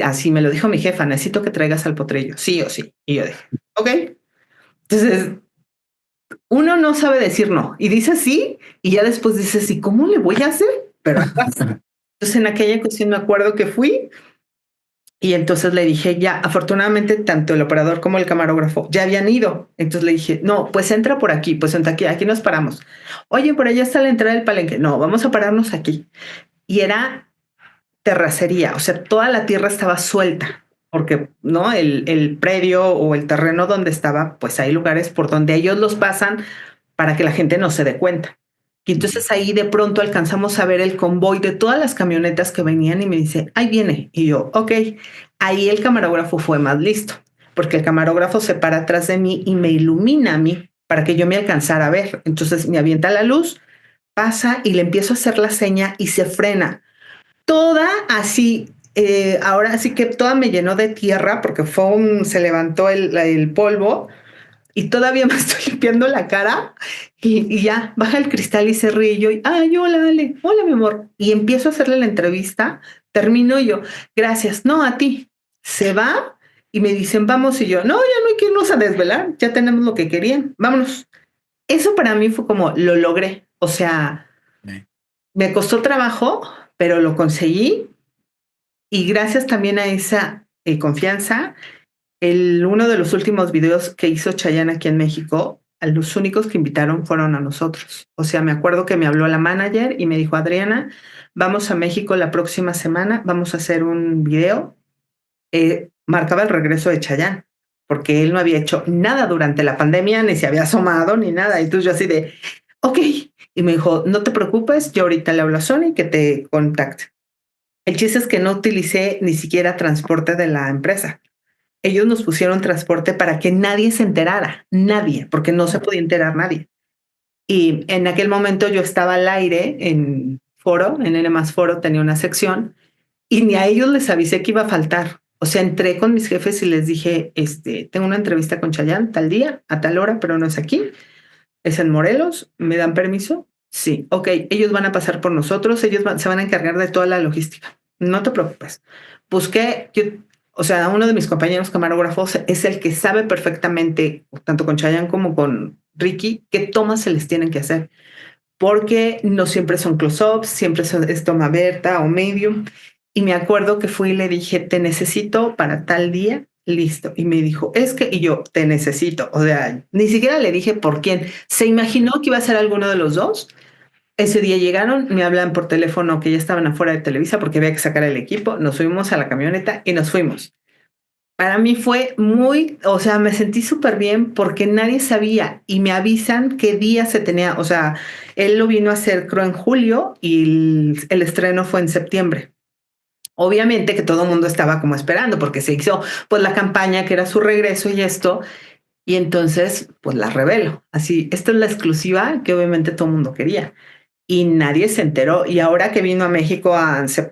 así me lo dijo mi jefa, necesito que traigas al Potrillo, sí o sí. Y yo dije, ok. Entonces uno no sabe decir no y dice sí y ya después dice sí, ¿cómo le voy a hacer? Pero entonces en aquella ocasión me acuerdo que fui y entonces le dije ya, afortunadamente tanto el operador como el camarógrafo ya habían ido. Entonces le dije, no, pues entra por aquí, pues entra aquí nos paramos. Oye, por allá está la entrada del palenque. No, vamos a pararnos aquí. Y era terracería, o sea, toda la tierra estaba suelta. Porque no el predio o el terreno donde estaba, pues hay lugares por donde ellos los pasan para que la gente no se dé cuenta. Y entonces ahí de pronto alcanzamos a ver el convoy de todas las camionetas que venían y me dice, ahí viene. Y yo, ok. Ahí el camarógrafo fue más listo, porque el camarógrafo se para atrás de mí y me ilumina a mí para que yo me alcanzara a ver. Entonces me avienta la luz, pasa y le empiezo a hacer la seña y se frena. Toda así, ahora sí que toda me llenó de tierra porque se levantó el polvo y todavía me estoy limpiando la cara y ya baja el cristal y se ríe y yo, ay, hola, Ale, hola, mi amor. Y empiezo a hacerle la entrevista, termino yo, gracias, no, a ti. Se va y me dicen, vamos, y yo, no, ya no hay que irnos a desvelar, ya tenemos lo que querían, vámonos. Eso para mí fue como, lo logré, o sea, me costó trabajo, pero lo conseguí. Y gracias también a esa confianza, uno de los últimos videos que hizo Chayanne aquí en México, a los únicos que invitaron fueron a nosotros. O sea, me acuerdo que me habló la manager y me dijo, Adriana, vamos a México la próxima semana, vamos a hacer un video. Marcaba el regreso de Chayanne, porque él no había hecho nada durante la pandemia, ni se había asomado, ni nada. Entonces yo así de, ok. Y me dijo, no te preocupes, yo ahorita le hablo a Sony que te contacte. El chiste es que no utilicé ni siquiera transporte de la empresa. Ellos nos pusieron transporte para que nadie se enterara, nadie, porque no se podía enterar nadie. Y en aquel momento yo estaba al aire en Foro, en N+ Foro tenía una sección y ni a ellos les avisé que iba a faltar. O sea, entré con mis jefes y les dije, tengo una entrevista con Chayanne tal día, a tal hora, pero no es aquí, es en Morelos, ¿me dan permiso? Sí, ok, ellos van a pasar por nosotros, ellos se van a encargar de toda la logística. no te preocupes. Busqué, o sea, uno de mis compañeros camarógrafos es el que sabe perfectamente, tanto con Chayanne como con Ricky, qué tomas se les tienen que hacer. Porque no siempre son close-ups, siempre es toma abierta o medium. Y me acuerdo que fui y le dije, te necesito para tal día, listo. Y me dijo, es que, y yo, te necesito. O sea, ni siquiera le dije por quién. Se imaginó que iba a ser alguno de los dos. Ese día llegaron, me hablan por teléfono que ya estaban afuera de Televisa porque había que sacar el equipo. Nos subimos a la camioneta y nos fuimos. Para mí fue muy, o sea, me sentí súper bien porque nadie sabía y me avisan qué día se tenía, o sea, él lo vino a hacer creo en julio y el estreno fue en septiembre. Obviamente que todo el mundo estaba como esperando porque se hizo pues la campaña que era su regreso y esto, y entonces pues la revelo. Así, esta es la exclusiva que obviamente todo el mundo quería y nadie se enteró. Y ahora que vino a México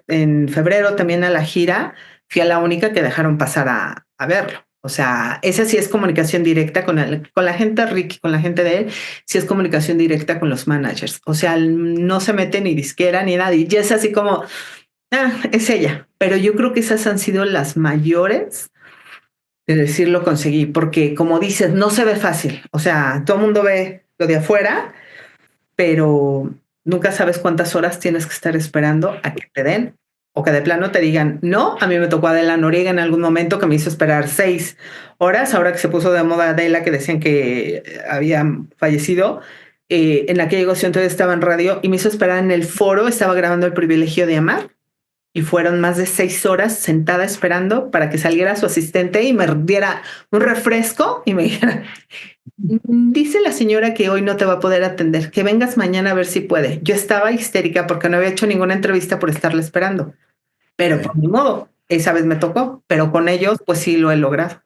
en febrero también a la gira, fui a la única que dejaron pasar a verlo. O sea, esa sí es comunicación directa con la gente de Ricky, con la gente de él, sí es comunicación directa con los managers. O sea, no se mete ni disquera ni nadie. Y es así como, es ella. Pero yo creo que esas han sido las mayores de decir lo conseguí, porque como dices, no se ve fácil. O sea, todo el mundo ve lo de afuera, pero nunca sabes cuántas horas tienes que estar esperando a que te den o que de plano te digan no. A mí me tocó Adela Noriega en algún momento que me hizo esperar 6 horas, ahora que se puso de moda Adela, que decían que había fallecido. En aquella ocasión todavía estaba en radio y me hizo esperar en el foro, estaba grabando El Privilegio de Amar y fueron más de 6 horas sentada esperando para que saliera su asistente y me diera un refresco y me dijera, dice la señora que hoy no te va a poder atender, que vengas mañana a ver si puede. Yo estaba histérica porque no había hecho ninguna entrevista por estarle esperando, pero por mi modo, esa vez me tocó, pero con ellos pues sí lo he logrado.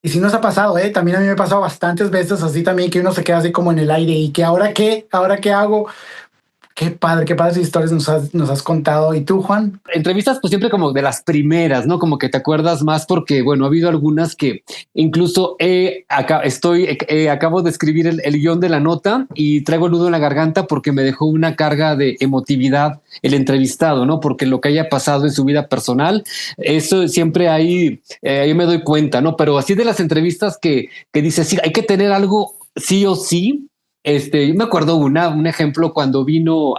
Y sí nos ha pasado, ¿eh? También a mí me ha pasado bastantes veces así también que uno se queda así como en el aire y que ahora qué hago. Qué padres historias nos has contado. ¿Y tú, Juan? Entrevistas, pues siempre como de las primeras, ¿no? Como que te acuerdas más porque, bueno, ha habido algunas que incluso acabo de escribir el guión de la nota y traigo el nudo en la garganta porque me dejó una carga de emotividad el entrevistado, ¿no? Porque lo que haya pasado en su vida personal, eso siempre ahí me doy cuenta, ¿no? Pero así de las entrevistas que dices, sí, hay que tener algo sí o sí. Yo me acuerdo un ejemplo cuando vino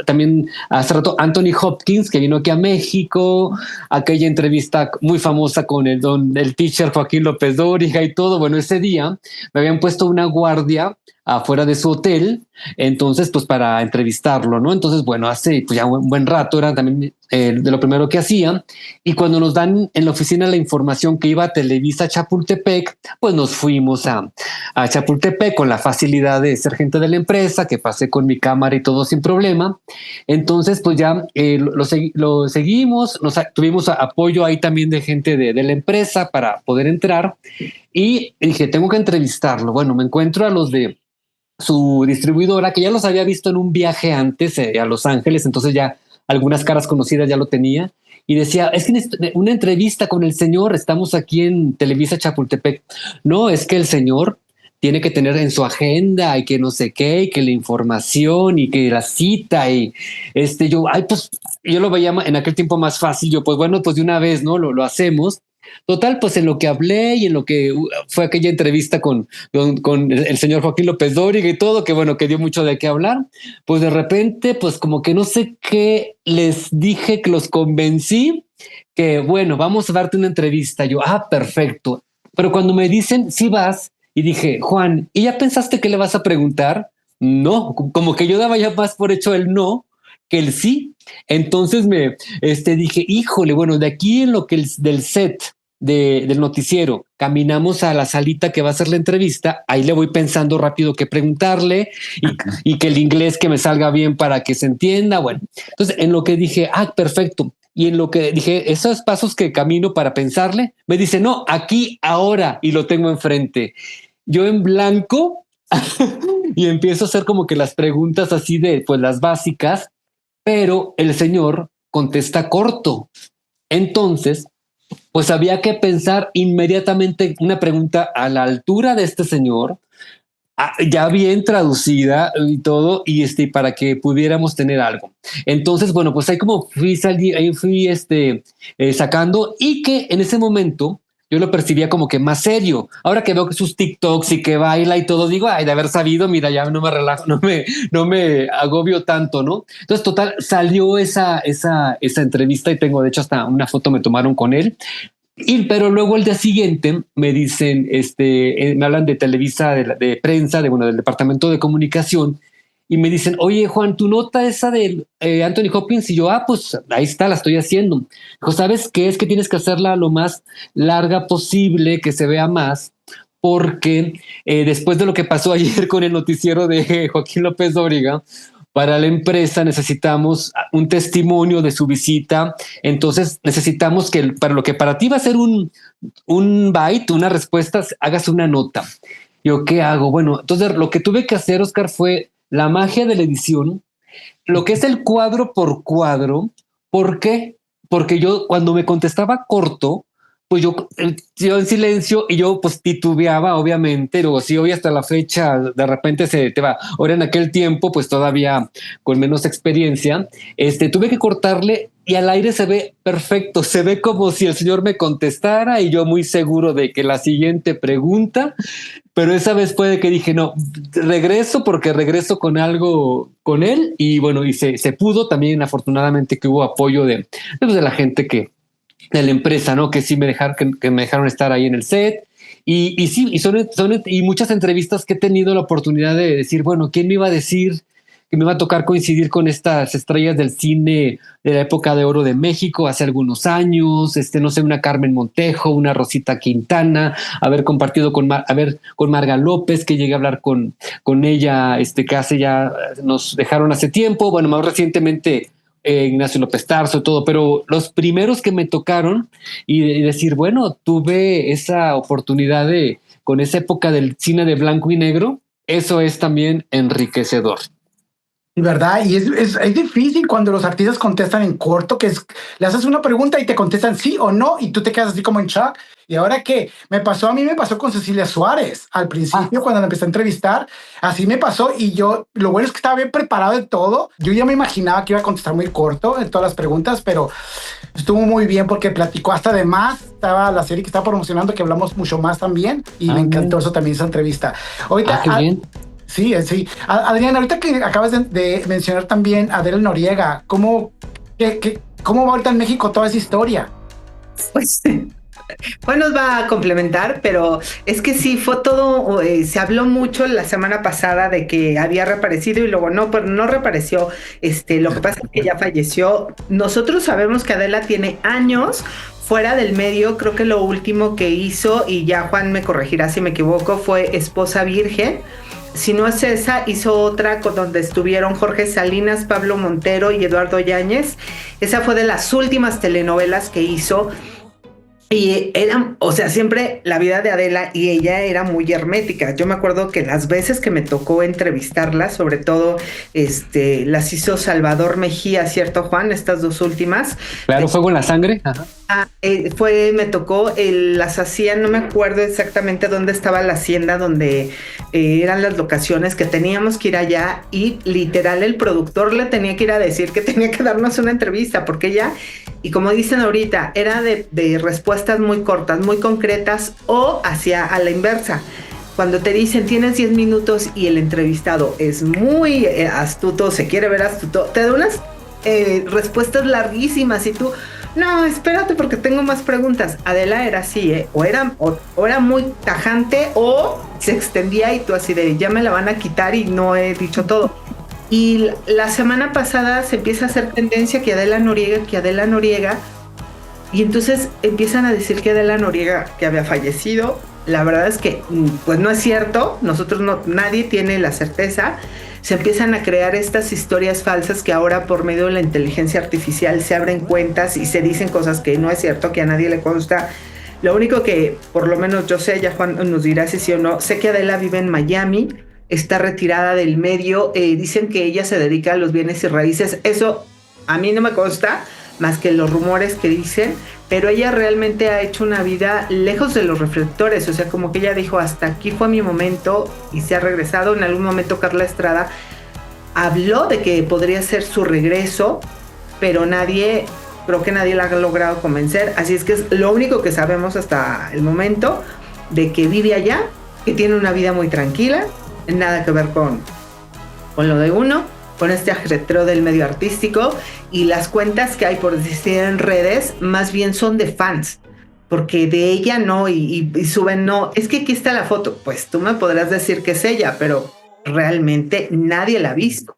también hace rato Anthony Hopkins, que vino aquí a México, aquella entrevista muy famosa con el teacher Joaquín López Dóriga y todo. Bueno, ese día me habían puesto una guardia afuera de su hotel, entonces pues para entrevistarlo, ¿no? Entonces, bueno, hace pues ya un buen rato era también de lo primero que hacía, y cuando nos dan en la oficina la información que iba a Televisa Chapultepec, pues nos fuimos a Chapultepec con la facilidad de ser gente de la empresa, que pasé con mi cámara y todo sin problema. Entonces, pues ya lo seguimos, tuvimos apoyo ahí también de gente de la empresa para poder entrar, y dije, tengo que entrevistarlo. Bueno, me encuentro a los de su distribuidora, que ya los había visto en un viaje antes a Los Ángeles, entonces ya algunas caras conocidas ya lo tenía, y decía, es que una entrevista con el señor, estamos aquí en Televisa Chapultepec. No, es que el señor tiene que tener en su agenda y que no sé qué, y que la información y que la cita y pues yo lo veía en aquel tiempo más fácil. Yo, pues bueno, pues de una vez, ¿no? Lo hacemos. Total, pues en lo que hablé y en lo que fue aquella entrevista con el señor Joaquín López Dóriga y todo, que bueno, que dio mucho de qué hablar, pues de repente, pues como que no sé qué les dije, que los convencí, que bueno, vamos a darte una entrevista. Yo, perfecto. Pero cuando me dicen, sí vas, y dije, Juan, ¿y ya pensaste qué le vas a preguntar? No, como que yo daba ya más por hecho el no que el sí. Entonces dije, híjole, bueno, de aquí en lo que del set del noticiero caminamos a la salita que va a hacer la entrevista, ahí le voy pensando rápido qué preguntarle y que el inglés que me salga bien para que se entienda. Bueno, entonces en lo que dije, perfecto. Y en lo que dije, esos pasos que camino para pensarle, me dice, no, aquí, ahora, y lo tengo enfrente. Yo en blanco y empiezo a hacer como que las preguntas así de, pues las básicas, pero el señor contesta corto. Entonces, pues había que pensar inmediatamente una pregunta a la altura de este señor, ya bien traducida y todo, y para que pudiéramos tener algo. Entonces, bueno, pues ahí como ahí fui sacando, y que en ese momento yo lo percibía como que más serio. Ahora que veo que sus TikToks y que baila y todo, digo, ay, de haber sabido, mira, ya no me relajo, no me agobio tanto, ¿no? Entonces, total, salió esa entrevista, y tengo, de hecho, hasta una foto me tomaron con él. Pero luego el día siguiente me dicen, me hablan de Televisa, de prensa, del departamento de comunicación, y me dicen, oye, Juan, tu nota esa de Anthony Hopkins, y yo, pues ahí está, la estoy haciendo. Dijo, ¿sabes qué? Es que tienes que hacerla lo más larga posible, que se vea más, porque después de lo que pasó ayer con el noticiero de Joaquín López Dóriga, para la empresa necesitamos un testimonio de su visita. Entonces necesitamos que para lo que para ti va a ser un byte, una respuesta, hagas una nota. Yo, ¿qué hago? Bueno, entonces lo que tuve que hacer, Oscar, fue la magia de la edición, lo que es el cuadro por cuadro. ¿Por qué? Porque yo, cuando me contestaba corto, pues yo en silencio, y yo pues titubeaba, obviamente. Luego sí, hoy hasta la fecha de repente se te va. Ahora, en aquel tiempo, pues todavía con menos experiencia, tuve que cortarle, y al aire se ve perfecto, se ve como si el señor me contestara, y yo muy seguro de que la siguiente pregunta. Pero esa vez fue que dije, no, regreso, porque regreso con algo con él. Y bueno, y se pudo también, afortunadamente, que hubo apoyo de la gente de la empresa, ¿no? Que sí me dejaron estar ahí en el set. Y sí, y muchas entrevistas que he tenido la oportunidad de decir, bueno, ¿quién me iba a decir que me iba a tocar coincidir con estas estrellas del cine de la época de oro de México hace algunos años? No sé, una Carmen Montejo, una Rosita Quintana, haber compartido con Marga López, que llegué a hablar con ella, que hace ya nos dejaron hace tiempo. Bueno, más recientemente Ignacio López Tarso, todo, pero los primeros que me tocaron, y decir, bueno, tuve esa oportunidad con esa época del cine de blanco y negro, eso es también enriquecedor. ¿Verdad? Y es difícil cuando los artistas contestan en corto, le haces una pregunta y te contestan sí o no, y tú te quedas así como en shock. Y ahora que a mí me pasó con Cecilia Suárez al principio, cuando la empecé a entrevistar, así me pasó. Y yo, lo bueno es que estaba bien preparado de todo. Yo ya me imaginaba que iba a contestar muy corto en todas las preguntas, pero estuvo muy bien porque platicó hasta de más. Estaba la serie que estaba promocionando, que hablamos mucho más también, y me encantó eso también, esa entrevista. Ahorita, qué bien. Sí, sí. Adrián, ahorita que acabas de mencionar también a Adela Noriega, ¿cómo va ahorita en México toda esa historia? Pues nos va a complementar, pero es que sí, fue todo, se habló mucho la semana pasada de que había reaparecido, y luego no, pero no reapareció. Lo que pasa es que ya falleció. Nosotros sabemos que Adela tiene años fuera del medio. Creo que lo último que hizo, y ya Juan me corregirá si me equivoco, fue Esposa Virgen. Si no es esa, hizo otra donde estuvieron Jorge Salinas, Pablo Montero y Eduardo Yáñez. Esa fue de las últimas telenovelas que hizo. Y siempre la vida de Adela y ella era muy hermética. Yo me acuerdo que las veces que me tocó entrevistarla, sobre todo las hizo Salvador Mejía, ¿cierto, Juan? Estas dos últimas. Claro, Fuego en la Sangre. Ajá. Me tocó, las hacían, no me acuerdo exactamente dónde estaba la hacienda, donde eran las locaciones, que teníamos que ir allá, y literal el productor le tenía que ir a decir que tenía que darnos una entrevista, porque ella, y como dicen ahorita, era de respuestas muy cortas, muy concretas, o hacia a la inversa. Cuando te dicen tienes 10 minutos y el entrevistado es muy astuto, se quiere ver astuto, te da unas respuestas larguísimas, y tú, no, espérate porque tengo más preguntas. Adela era así, o era muy tajante, o se extendía y tú así de, ya me la van a quitar y no he dicho todo. Y la semana pasada se empieza a hacer tendencia que Adela Noriega, y entonces empiezan a decir que Adela Noriega que había fallecido. La verdad es que pues no es cierto, nadie tiene la certeza. Se empiezan a crear estas historias falsas que ahora, por medio de la inteligencia artificial, se abren cuentas y se dicen cosas que no es cierto, que a nadie le consta. Lo único que por lo menos yo sé, ya Juan nos dirá si sí o no, sé que Adela vive en Miami, está retirada del medio, dicen que ella se dedica a los bienes y raíces. Eso a mí no me consta, más que los rumores que dicen, pero ella realmente ha hecho una vida lejos de los reflectores, o sea, como que ella dijo, hasta aquí fue mi momento y se ha regresado. En algún momento Carla Estrada habló de que podría ser su regreso, pero creo que nadie la ha logrado convencer, así es que es lo único que sabemos hasta el momento, de que vive allá, que tiene una vida muy tranquila, nada que ver con lo de uno, con este ajetreo del medio artístico, y las cuentas que hay, por decir, en redes, más bien son de fans, porque de ella no, y suben, no, es que aquí está la foto, pues tú me podrás decir que es ella, pero realmente nadie la ha visto.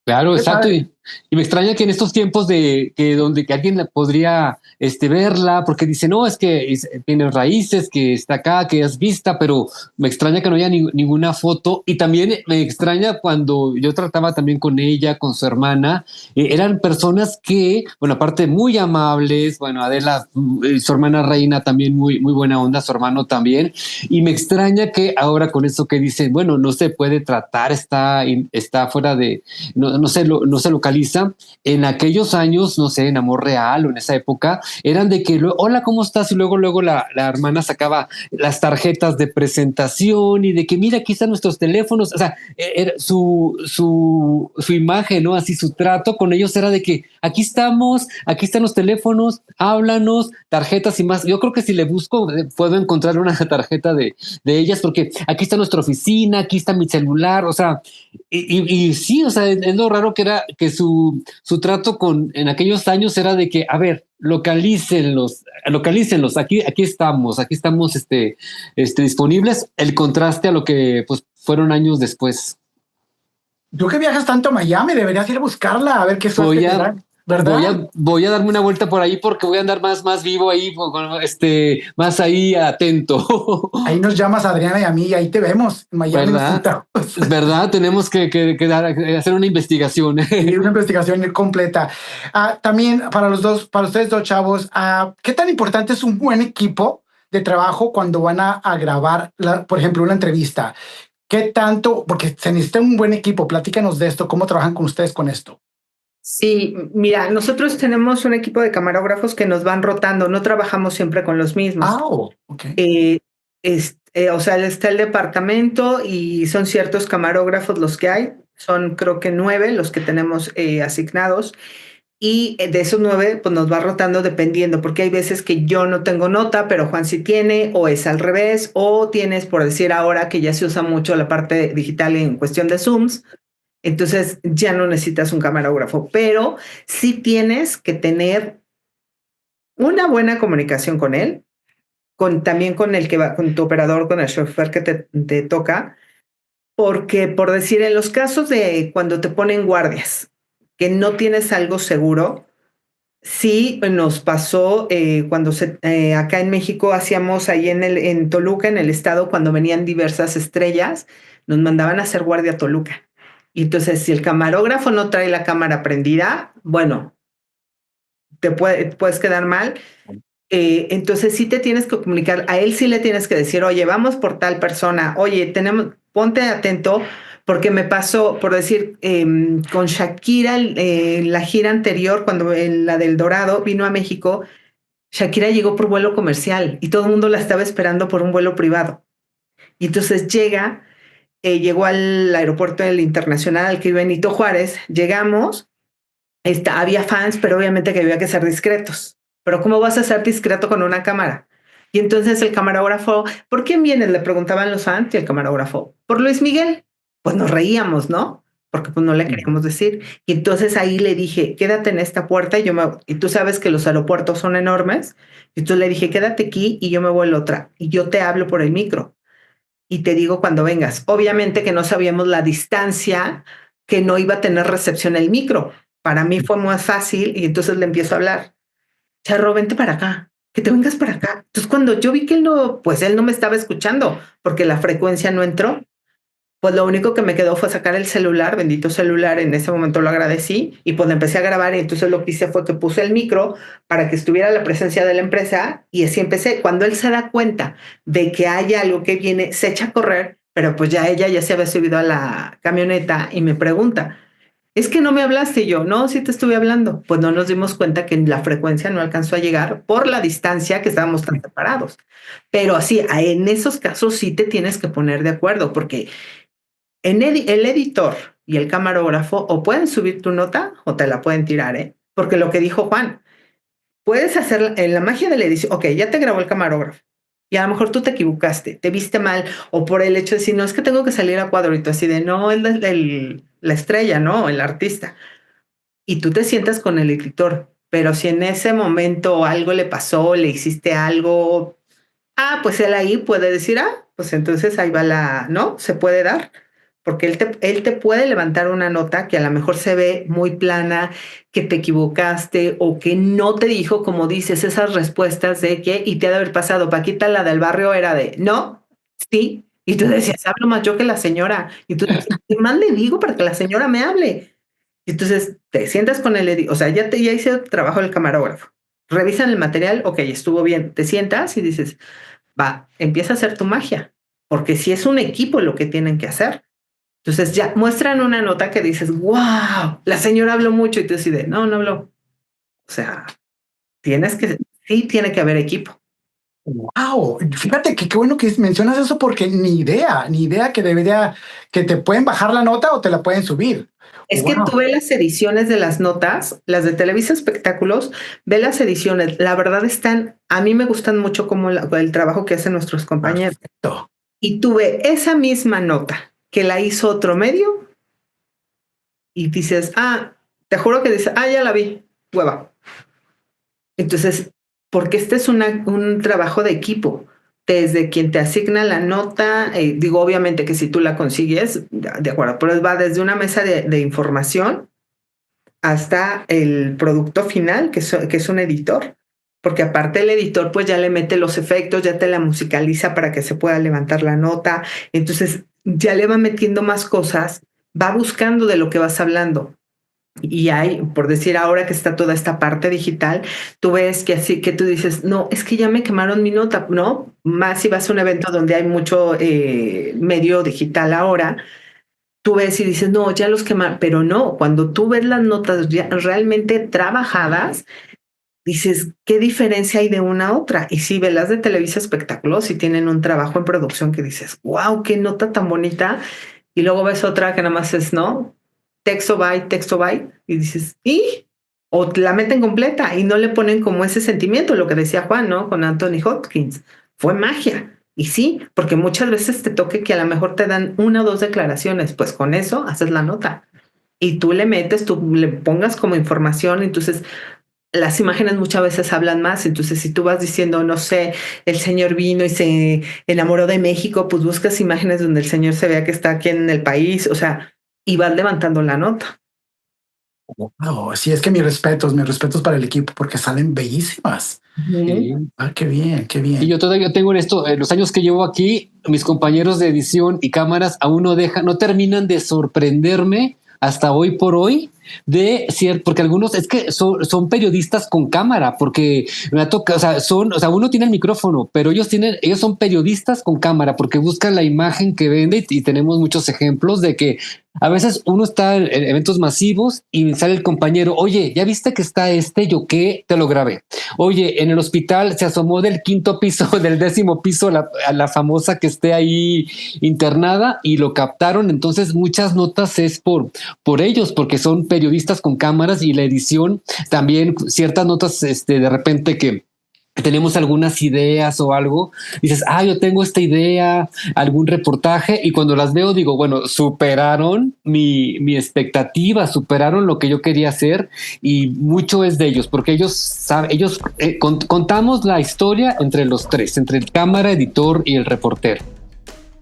Claro, Qué exacto. padre. Y me extraña que en estos tiempos de que donde que alguien podría verla, porque dice, no, es que tiene raíces, que está acá, que es vista, pero me extraña que no haya ninguna foto. Y también me extraña cuando yo trataba también con ella, con su hermana, eran personas que, bueno, aparte muy amables, bueno, Adela, su hermana Reina también muy buena onda, su hermano también. Y me extraña que ahora con eso que dicen, bueno, no se puede tratar, está fuera de, no se localiza. En aquellos años, no sé, en Amor Real o en esa época, eran de que, hola, ¿cómo estás? Y luego la hermana sacaba las tarjetas de presentación y de que, mira, aquí están nuestros teléfonos. O sea, era su imagen, ¿no? Así su trato con ellos era de que aquí estamos, aquí están los teléfonos, háblanos, tarjetas y más. Yo creo que si le busco, puedo encontrar una tarjeta de ellas, porque aquí está nuestra oficina, aquí está mi celular, o sea, y sí, o sea, es lo raro que era que su trato en aquellos años era de que, a ver, localícenlos, aquí estamos disponibles, el contraste a lo que pues fueron años después. Tú que viajas tanto a Miami, deberías ir a buscarla, a ver qué suerte te da, ¿verdad? Voy a darme una vuelta por ahí porque voy a andar más vivo ahí, más ahí atento. Ahí nos llamas a Adriana y a mí y ahí te vemos. En Miami nos ¿Verdad? juntamos. Es verdad, tenemos que hacer una investigación. Y una investigación completa. También para ustedes dos chavos, ¿qué tan importante es un buen equipo de trabajo cuando van a grabar, por ejemplo, una entrevista? ¿Qué tanto? Porque se necesita un buen equipo. Platícanos de esto. ¿Cómo trabajan con ustedes con esto? Sí, mira, nosotros tenemos un equipo de camarógrafos que nos van rotando, no trabajamos siempre con los mismos. Ok. O sea, está el departamento y son ciertos camarógrafos los que hay, son creo que 9 los que tenemos asignados, y de esos 9 pues nos va rotando dependiendo, porque hay veces que yo no tengo nota, pero Juan sí tiene, o es al revés, o tienes, por decir ahora que ya se usa mucho la parte digital en cuestión de Zooms, entonces ya no necesitas un camarógrafo, pero sí tienes que tener una buena comunicación con él, también con el que va, con tu operador, con el chofer que te toca, porque por decir, en los casos de cuando te ponen guardias, que no tienes algo seguro, sí nos pasó cuando acá en México hacíamos ahí en Toluca, en el estado, cuando venían diversas estrellas, nos mandaban a hacer guardia a Toluca. Y entonces, si el camarógrafo no trae la cámara prendida, bueno, puedes quedar mal. Entonces sí te tienes que comunicar, a él sí le tienes que decir, oye, vamos por tal persona, oye, ponte atento, porque me pasó, por decir, con Shakira, la gira anterior, cuando la del Dorado vino a México, Shakira llegó por vuelo comercial y todo el mundo la estaba esperando por un vuelo privado. Y entonces llegó al aeropuerto del internacional al que iba Benito Juárez, llegamos, había fans, pero obviamente que había que ser discretos. Pero ¿cómo vas a ser discreto con una cámara? Y entonces el camarógrafo, ¿por quién vienes? Le preguntaban los fans y el camarógrafo, por Luis Miguel. Pues nos reíamos, ¿no? Porque pues no le queríamos decir. Y entonces ahí le dije, quédate en esta puerta y tú sabes que los aeropuertos son enormes. Y entonces le dije, quédate aquí y yo me voy a la otra. Y yo te hablo por el micro. Y te digo cuando vengas. Obviamente que no sabíamos la distancia que no iba a tener recepción el micro. Para mí fue muy fácil y entonces le empiezo a hablar. Charro, vente para acá, que te vengas para acá. Entonces cuando yo vi que él no me estaba escuchando porque la frecuencia no entró, pues lo único que me quedó fue sacar el celular, bendito celular, en ese momento lo agradecí y pues empecé a grabar y entonces lo que hice fue que puse el micro para que estuviera la presencia de la empresa y así empecé. Cuando él se da cuenta de que hay algo que viene, se echa a correr, pero pues ella ya se había subido a la camioneta y me pregunta, es que no me hablaste. Y yo, no, sí te estuve hablando. Pues no nos dimos cuenta que la frecuencia no alcanzó a llegar por la distancia que estábamos tan separados. Pero así, en esos casos sí te tienes que poner de acuerdo, porque el editor y el camarógrafo o pueden subir tu nota o te la pueden tirar, ¿eh? Porque lo que dijo Juan, puedes hacer en la magia de la edición. Ok, ya te grabó el camarógrafo y a lo mejor tú te equivocaste, te viste mal, o por el hecho de decir, no, es que tengo que salir a cuadro, y tú así de, no, la estrella, no, el artista. Y tú te sientas con el editor, pero si en ese momento algo le pasó, le hiciste algo, pues él ahí puede decir, pues entonces ahí va ¿no? Se puede dar, porque él te puede levantar una nota que a lo mejor se ve muy plana, que te equivocaste o que no te dijo, como dices, esas respuestas de que, y te ha de haber pasado, Paquita, la del barrio era de, no, sí, y tú decías, hablo más yo que la señora, y tú decías, ¿qué más le digo para que la señora me hable? Y entonces te sientas con o sea, ya hice el trabajo del camarógrafo, revisan el material, ok, estuvo bien, te sientas y dices, va, empieza a hacer tu magia, porque si es un equipo lo que tienen que hacer. Entonces ya muestran una nota que dices, wow, la señora habló mucho, y tú decides, no habló. O sea, sí tiene que haber equipo. Wow, fíjate que qué bueno que mencionas eso porque ni idea que te pueden bajar la nota o te la pueden subir. Es que tú ves las ediciones de las notas, las de Televisa Espectáculos, ve las ediciones, la verdad a mí me gustan mucho como el trabajo que hacen nuestros compañeros. Perfecto. Y tuve esa misma nota que la hizo otro medio y dices, te juro que dices, ya la vi, hueva. Entonces, porque este es un trabajo de equipo, desde quien te asigna la nota, digo, obviamente que si tú la consigues, de acuerdo, pero va desde una mesa de información hasta el producto final, que es un editor, porque aparte el editor pues ya le mete los efectos, ya te la musicaliza para que se pueda levantar la nota, entonces ya le va metiendo más cosas, va buscando de lo que vas hablando. Y hay, por decir, ahora que está toda esta parte digital, tú ves que así que tú dices, no, es que ya me quemaron mi nota, ¿no? Más si vas a un evento donde hay mucho medio digital ahora, tú ves y dices, no, ya los quemaron, pero no, cuando tú ves las notas realmente trabajadas, dices, ¿qué diferencia hay de una a otra? Y si ves las de Televisa Espectáculos y tienen un trabajo en producción que dices, wow, qué nota tan bonita, y luego ves otra que nada más es, ¿no? Texto by, y dices, ¿y? O la meten completa y no le ponen como ese sentimiento, lo que decía Juan, ¿no? Con Anthony Hopkins. Fue magia. Y sí, porque muchas veces te toque que a lo mejor te dan 1 o 2 declaraciones, pues con eso haces la nota. Y tú le pongas como información, entonces las imágenes muchas veces hablan más, entonces si tú vas diciendo, no sé, el señor vino y se enamoró de México, pues buscas imágenes donde el señor se vea que está aquí en el país, o sea, y vas levantando la nota. Wow, sí, es que mis respetos para el equipo porque salen bellísimas. Sí. Qué bien, qué bien. Y yo todavía tengo en los años que llevo aquí, mis compañeros de edición y cámaras aún no terminan de sorprenderme hasta hoy por hoy porque algunos es que son periodistas con cámara, porque me ha tocado, uno tiene el micrófono, pero ellos son periodistas con cámara porque buscan la imagen que vende y tenemos muchos ejemplos de que a veces uno está en eventos masivos y sale el compañero, oye, ¿ya viste que está yo qué? Te lo grabé. Oye, en el hospital se asomó del 5º piso, del 10º piso, la famosa que esté ahí internada y lo captaron. Entonces muchas notas es por ellos, porque son periodistas con cámaras y la edición también, ciertas notas de repente que tenemos algunas ideas o algo, dices, yo tengo esta idea, algún reportaje, y cuando las veo digo, bueno, superaron mi expectativa, superaron lo que yo quería hacer, y mucho es de ellos, porque ellos contamos la historia entre los tres, entre el cámara, editor y el reportero.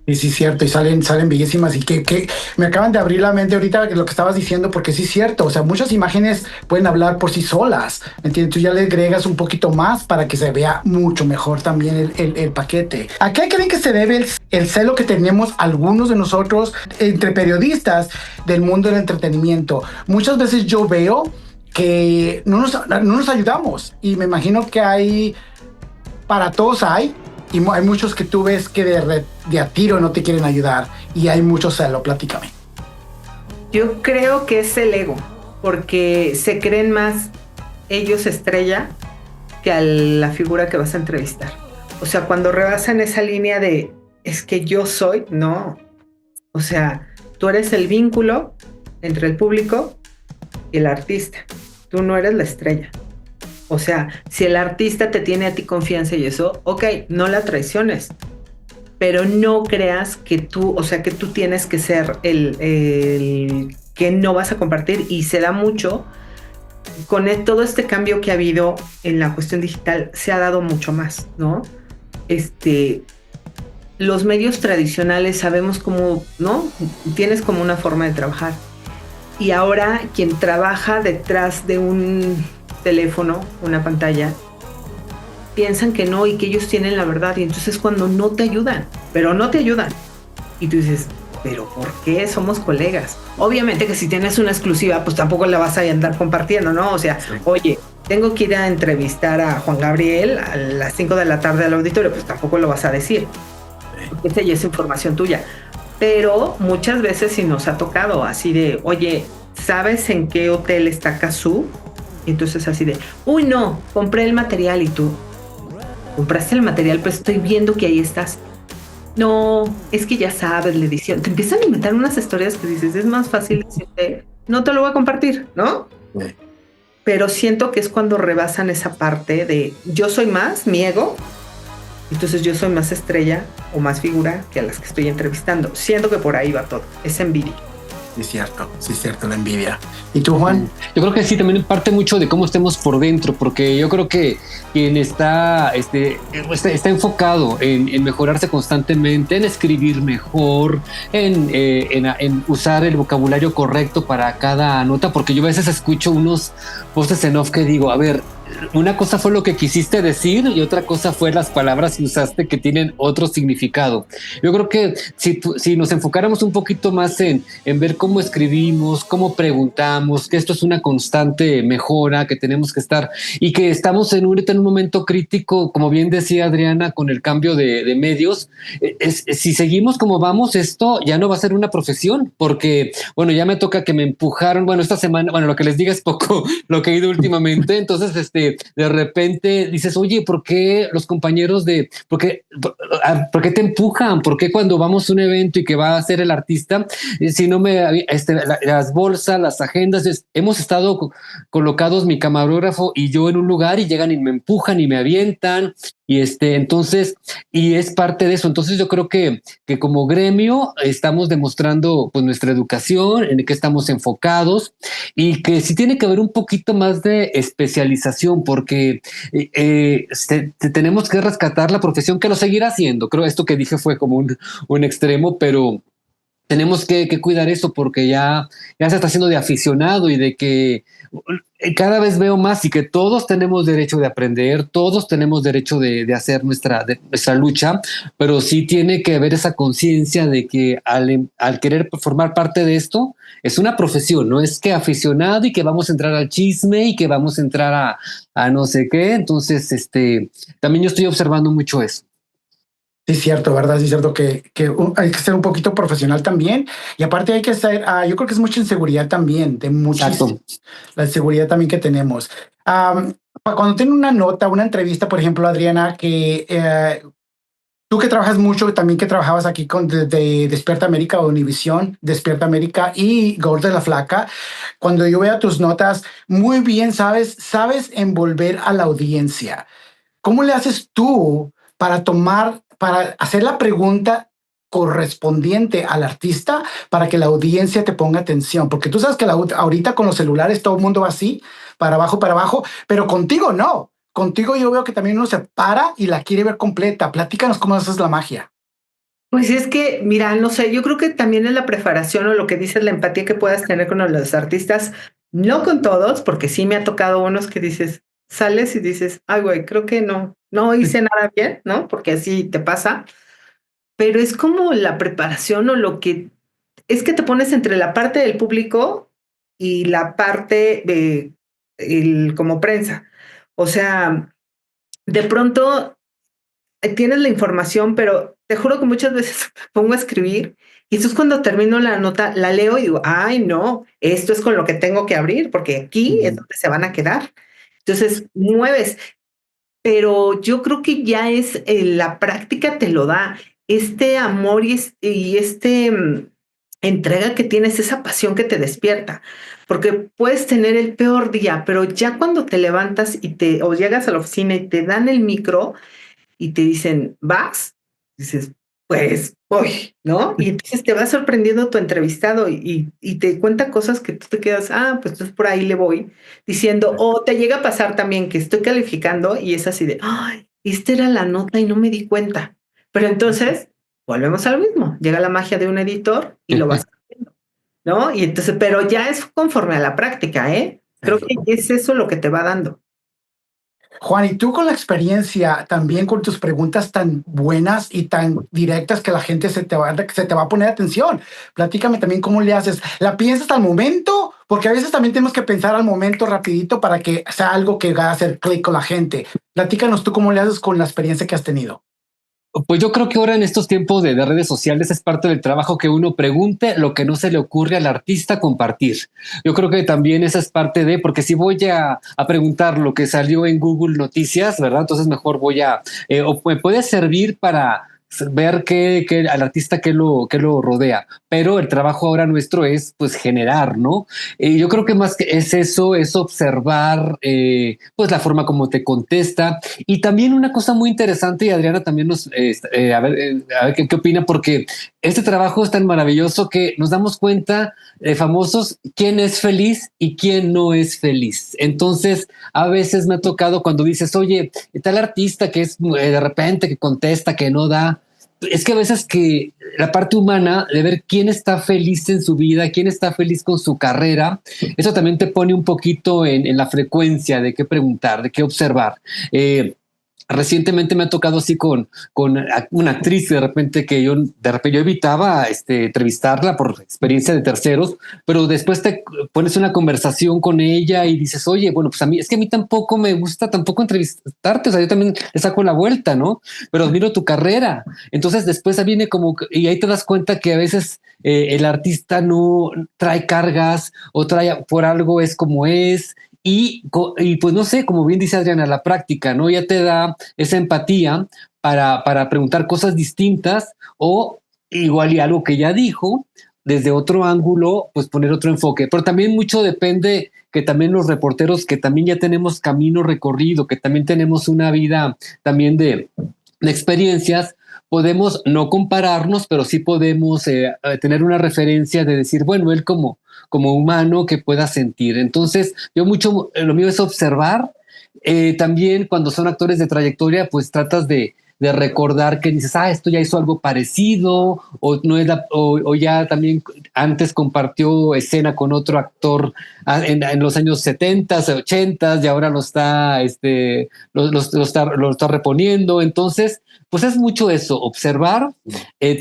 Y sí, cierto, y salen bellísimas y que me acaban de abrir la mente ahorita lo que estabas diciendo, porque sí es cierto, o sea, muchas imágenes pueden hablar por sí solas, ¿entiendes? Tú ya le agregas un poquito más para que se vea mucho mejor también el paquete. ¿A qué creen que se debe el celo que tenemos algunos de nosotros entre periodistas del mundo del entretenimiento? Muchas veces yo veo que no nos ayudamos y me imagino que para todos hay. Y hay muchos que tú ves que de a tiro no te quieren ayudar y hay mucho celo. Platícame. Yo creo que es el ego, porque se creen más ellos estrella que a la figura que vas a entrevistar. O sea, cuando rebasan esa línea de es que yo soy, no. O sea, tú eres el vínculo entre el público y el artista. Tú no eres la estrella. O sea, si el artista te tiene a ti confianza y eso, ok, no la traiciones. Pero no creas que tú, o sea, que tú tienes que ser el que no vas a compartir. Y se da mucho con todo este cambio que ha habido en la cuestión digital, se ha dado mucho más, ¿no? Los medios tradicionales sabemos cómo, ¿no? Tienes como una forma de trabajar. Y ahora quien trabaja detrás de un teléfono, una pantalla, piensan que no y que ellos tienen la verdad. Y entonces cuando no te ayudan, pero no te ayudan. Y tú dices, ¿pero por qué? Somos colegas. Obviamente que si tienes una exclusiva, pues tampoco la vas a andar compartiendo, ¿no? O sea, sí. Oye, tengo que ir a entrevistar a Juan Gabriel a las 5 de la tarde al auditorio, pues tampoco lo vas a decir. Porque esa ya es información tuya. Pero muchas veces sí nos ha tocado así de, oye, ¿sabes en qué hotel está Cazzu? Y entonces así de, uy, no, compré el material. Y tú, compraste el material, pero estoy viendo que ahí estás. No, es que ya sabes la edición. Te empiezan a inventar unas historias que dices, es más fácil decirte, no te lo voy a compartir, ¿no? Sí. Pero siento que es cuando rebasan esa parte de yo soy más, mi ego, entonces yo soy más estrella o más figura que a las que estoy entrevistando. Siento que por ahí va todo, es envidia. Sí, es cierto, la envidia. ¿Y tú, Juan? Yo creo que sí, también parte mucho de cómo estemos por dentro, porque yo creo que quien está enfocado en mejorarse constantemente, en escribir mejor, en usar el vocabulario correcto para cada nota, porque yo a veces escucho unos voces en off que digo, a ver, una cosa fue lo que quisiste decir y otra cosa fue las palabras que usaste que tienen otro significado. Yo creo que si nos enfocáramos un poquito más en ver cómo escribimos, cómo preguntamos, que esto es una constante mejora, que tenemos que estar y que estamos en un momento crítico, como bien decía Adriana, con el cambio de medios. Si seguimos como vamos, esto ya no va a ser una profesión, porque, bueno, ya me toca que me empujaron, bueno, esta semana, bueno, lo que les diga es poco lo que he ido últimamente, entonces, de repente dices, oye, ¿por qué los compañeros por qué te empujan? ¿Por qué cuando vamos a un evento y que va a ser el artista, si no las bolsas, las agendas, hemos estado colocados mi camarógrafo y yo en un lugar y llegan y me empujan y me avientan y entonces, y es parte de eso. Entonces yo creo que como gremio estamos demostrando pues nuestra educación, en que estamos enfocados y que sí tiene que haber un poquito más de especialización porque tenemos que rescatar la profesión, que lo seguirá haciendo. Creo esto que dije fue como un extremo, pero tenemos que cuidar eso porque ya se está haciendo de aficionado y de que cada vez veo más y que todos tenemos derecho de aprender, todos tenemos derecho de hacer nuestra lucha, pero sí tiene que haber esa conciencia de que al querer formar parte de esto es una profesión, no es que aficionado y que vamos a entrar al chisme y que vamos a entrar a no sé qué. Entonces, también yo estoy observando mucho eso. Sí, es cierto, ¿verdad? Sí, es cierto que hay que ser un poquito profesional también. Y aparte hay que ser, yo creo que es mucha inseguridad también, de muchísimo. La inseguridad también que tenemos. Cuando tengo una nota, una entrevista, por ejemplo, Adriana, que tú que trabajas mucho, también que trabajabas aquí de Despierta América o Univisión, Despierta América y Gorda la Flaca, cuando yo veo tus notas, muy bien sabes envolver a la audiencia. ¿Cómo le haces tú para hacer la pregunta correspondiente al artista para que la audiencia te ponga atención? Porque tú sabes que ahorita con los celulares todo el mundo va así, para abajo, pero contigo no. Contigo yo veo que también uno se para y la quiere ver completa. Platícanos cómo haces la magia. Pues es que, mira, no sé, yo creo que también es la preparación o lo que dices, la empatía que puedas tener con los artistas, no con todos, porque sí me ha tocado unos que dices, sales y dices, ay, güey, creo que no hice nada bien, ¿no? Porque así te pasa. Pero es como la preparación o lo que es que te pones entre la parte del público y la parte de como prensa. O sea, de pronto tienes la información, pero te juro que muchas veces me pongo a escribir y entonces cuando termino la nota, la leo y digo, ay, no, esto es con lo que tengo que abrir porque aquí es donde se van a quedar. Entonces, mueves, pero yo creo que ya es la práctica te lo da. Este amor y entrega que tienes, esa pasión que te despierta, porque puedes tener el peor día, pero ya cuando te levantas o llegas a la oficina y te dan el micro y te dicen, ¿vas? Dices, pues voy, ¿no? Y entonces te va sorprendiendo tu entrevistado y te cuenta cosas que tú te quedas, pues entonces por ahí le voy diciendo, o te llega a pasar también que estoy calificando y es así de, ay, esta era la nota y no me di cuenta. Pero entonces volvemos a lo mismo, llega la magia de un editor y lo vas haciendo, ¿no? Y entonces, pero ya es conforme a la práctica, ¿eh? Creo que es eso lo que te va dando. Juan, y tú con la experiencia, también con tus preguntas tan buenas y tan directas que la gente se te va a poner atención. Platícame también cómo le haces. ¿La piensas al momento? Porque a veces también tenemos que pensar al momento rapidito para que sea algo que va a hacer clic con la gente. Platícanos tú cómo le haces con la experiencia que has tenido. Pues yo creo que ahora en estos tiempos de redes sociales es parte del trabajo que uno pregunte lo que no se le ocurre al artista compartir. Yo creo que también esa es parte de, porque si voy a preguntar lo que salió en Google Noticias, ¿verdad? Entonces mejor o me puede servir para ver que al artista que lo rodea, pero el trabajo ahora nuestro es pues generar, ¿no? Yo creo que más que es eso, es observar pues la forma como te contesta y también una cosa muy interesante y Adriana también a ver qué opina, porque este trabajo es tan maravilloso que nos damos cuenta de famosos quién es feliz y quién no es feliz. Entonces a veces me ha tocado cuando dices, oye, tal artista que es de repente que contesta, que no da, es que a veces que la parte humana de ver quién está feliz en su vida, quién está feliz con su carrera, eso también te pone un poquito en la frecuencia de qué preguntar, de qué observar. Recientemente me ha tocado así con una actriz de repente yo evitaba entrevistarla por experiencia de terceros, pero después te pones una conversación con ella y dices, oye, bueno, pues a mí tampoco me gusta tampoco entrevistarte, o sea, yo también le saco la vuelta, ¿no? Pero admiro tu carrera. Entonces después viene y ahí te das cuenta que a veces el artista no trae cargas o trae por algo es como es. Y pues no sé, como bien dice Adriana, la práctica, ¿no? Ya te da esa empatía para preguntar cosas distintas o igual y algo que ya dijo, desde otro ángulo, pues poner otro enfoque. Pero también mucho depende que también los reporteros, que también ya tenemos camino recorrido, que también tenemos una vida también de experiencias, podemos no compararnos, pero sí podemos tener una referencia de decir, bueno, él como humano que pueda sentir. Entonces, yo lo mío es observar. También cuando son actores de trayectoria, pues tratas de recordar que dices, esto ya hizo algo parecido, o no es o ya también antes compartió escena con otro actor en los años 70, 80 y ahora lo está reponiendo. Entonces, pues es mucho eso, observar,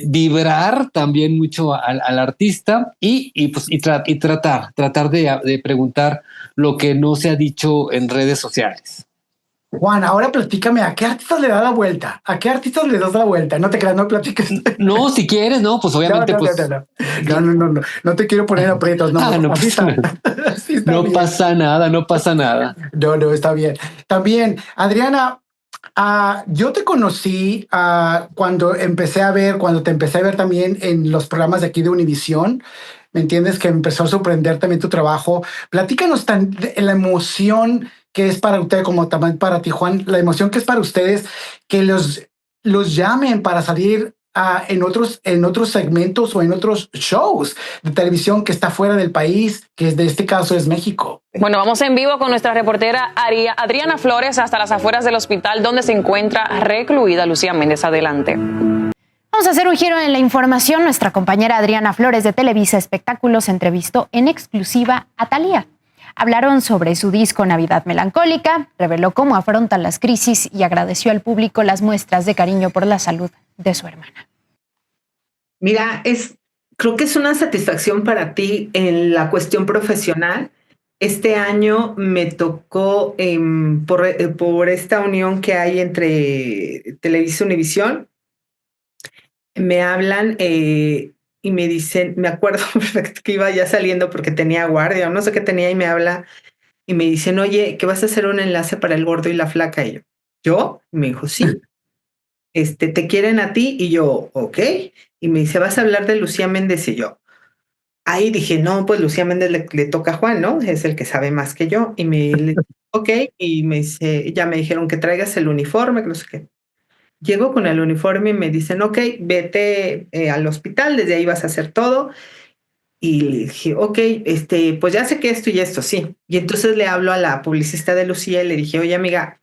vibrar también mucho al artista y tratar de preguntar lo que no se ha dicho en redes sociales. Juan, ahora platícame, ¿a qué artistas le das la vuelta? ¿A qué artistas le das la vuelta? No te creas, no platiques. No, si quieres, no, pues obviamente, no te quiero poner aprietos, no. No pasa nada. No pasa nada. No, está bien. También, Adriana, yo te conocí cuando te empecé a ver también en los programas de aquí de Univisión. ¿Me entiendes? Que empezó a sorprender también tu trabajo. Platícanos la emoción que es para usted, como también para ti, Juan, la emoción que es para ustedes que los llamen para salir en otros segmentos o en otros shows de televisión que está fuera del país, que de este caso es México. Bueno, vamos en vivo con nuestra reportera Adriana Flores hasta las afueras del hospital donde se encuentra recluida Lucía Méndez. Adelante. Vamos a hacer un giro en la información. Nuestra compañera Adriana Flores de Televisa Espectáculos entrevistó en exclusiva a Thalía. Hablaron sobre su disco Navidad Melancólica, reveló cómo afrontan las crisis y agradeció al público las muestras de cariño por la salud de su hermana. Mira, creo que es una satisfacción para ti en la cuestión profesional Este año me tocó por esta unión que hay entre Televisa y Univisión. Me hablan y me dicen, me acuerdo perfecto que iba ya saliendo porque tenía guardia o no sé qué tenía y me habla y me dicen, oye, que vas a hacer un enlace para el gordo y la flaca. Y yo, y me dijo, sí, te quieren a ti. Y yo, ok. Y me dice, vas a hablar de Lucía Méndez. Y yo, ahí dije, no, pues Lucía Méndez le toca a Juan, ¿no? Es el que sabe más que yo. Y ok. Y me dice, ya me dijeron que traigas el uniforme, que no sé qué. Llego con el uniforme y me dicen, ok, vete al hospital, desde ahí vas a hacer todo. Y le dije, ok, pues ya sé que esto y esto, sí. Y entonces le hablo a la publicista de Lucía y le dije, oye, amiga,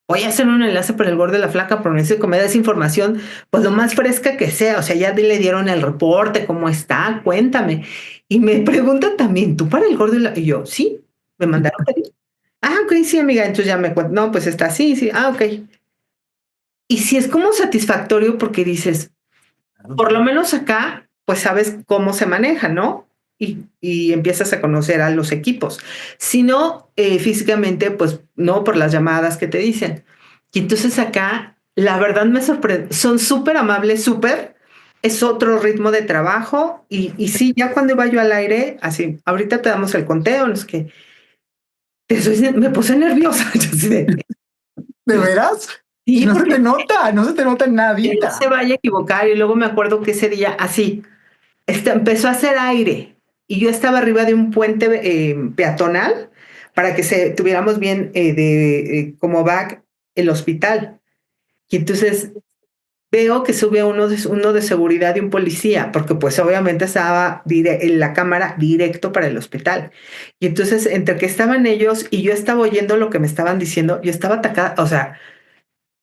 voy a hacer un enlace para el gordo de la flaca, pero necesito que me des información, pues lo más fresca que sea. O sea, ya le dieron el reporte, cómo está, cuéntame. Y me pregunta también, ¿tú para el gordo y la...? Y yo, sí, me mandaron pedir. Ah, ok, sí, amiga. Entonces ya me cuento, no, pues está así, sí, ok. Y sí es como satisfactorio porque dices, por lo menos acá, pues sabes cómo se maneja, ¿no? Y empiezas a conocer a los equipos. Si no, físicamente, pues no por las llamadas que te dicen. Y entonces acá, la verdad me sorprende. Son súper amables, súper. Es otro ritmo de trabajo. Y sí, ya cuando iba yo al aire, así, ahorita te damos el conteo, no es que me puse nerviosa. ¿De veras? Sí, no se te nota, no se te nota nadita. No se vaya a equivocar. Y luego me acuerdo que ese día, así, empezó a hacer aire y yo estaba arriba de un puente peatonal para que tuviéramos bien como back el hospital. Y entonces veo que sube uno de seguridad y un policía, porque pues obviamente estaba en la cámara directo para el hospital. Y entonces entre que estaban ellos y yo estaba oyendo lo que me estaban diciendo, yo estaba atacada, o sea,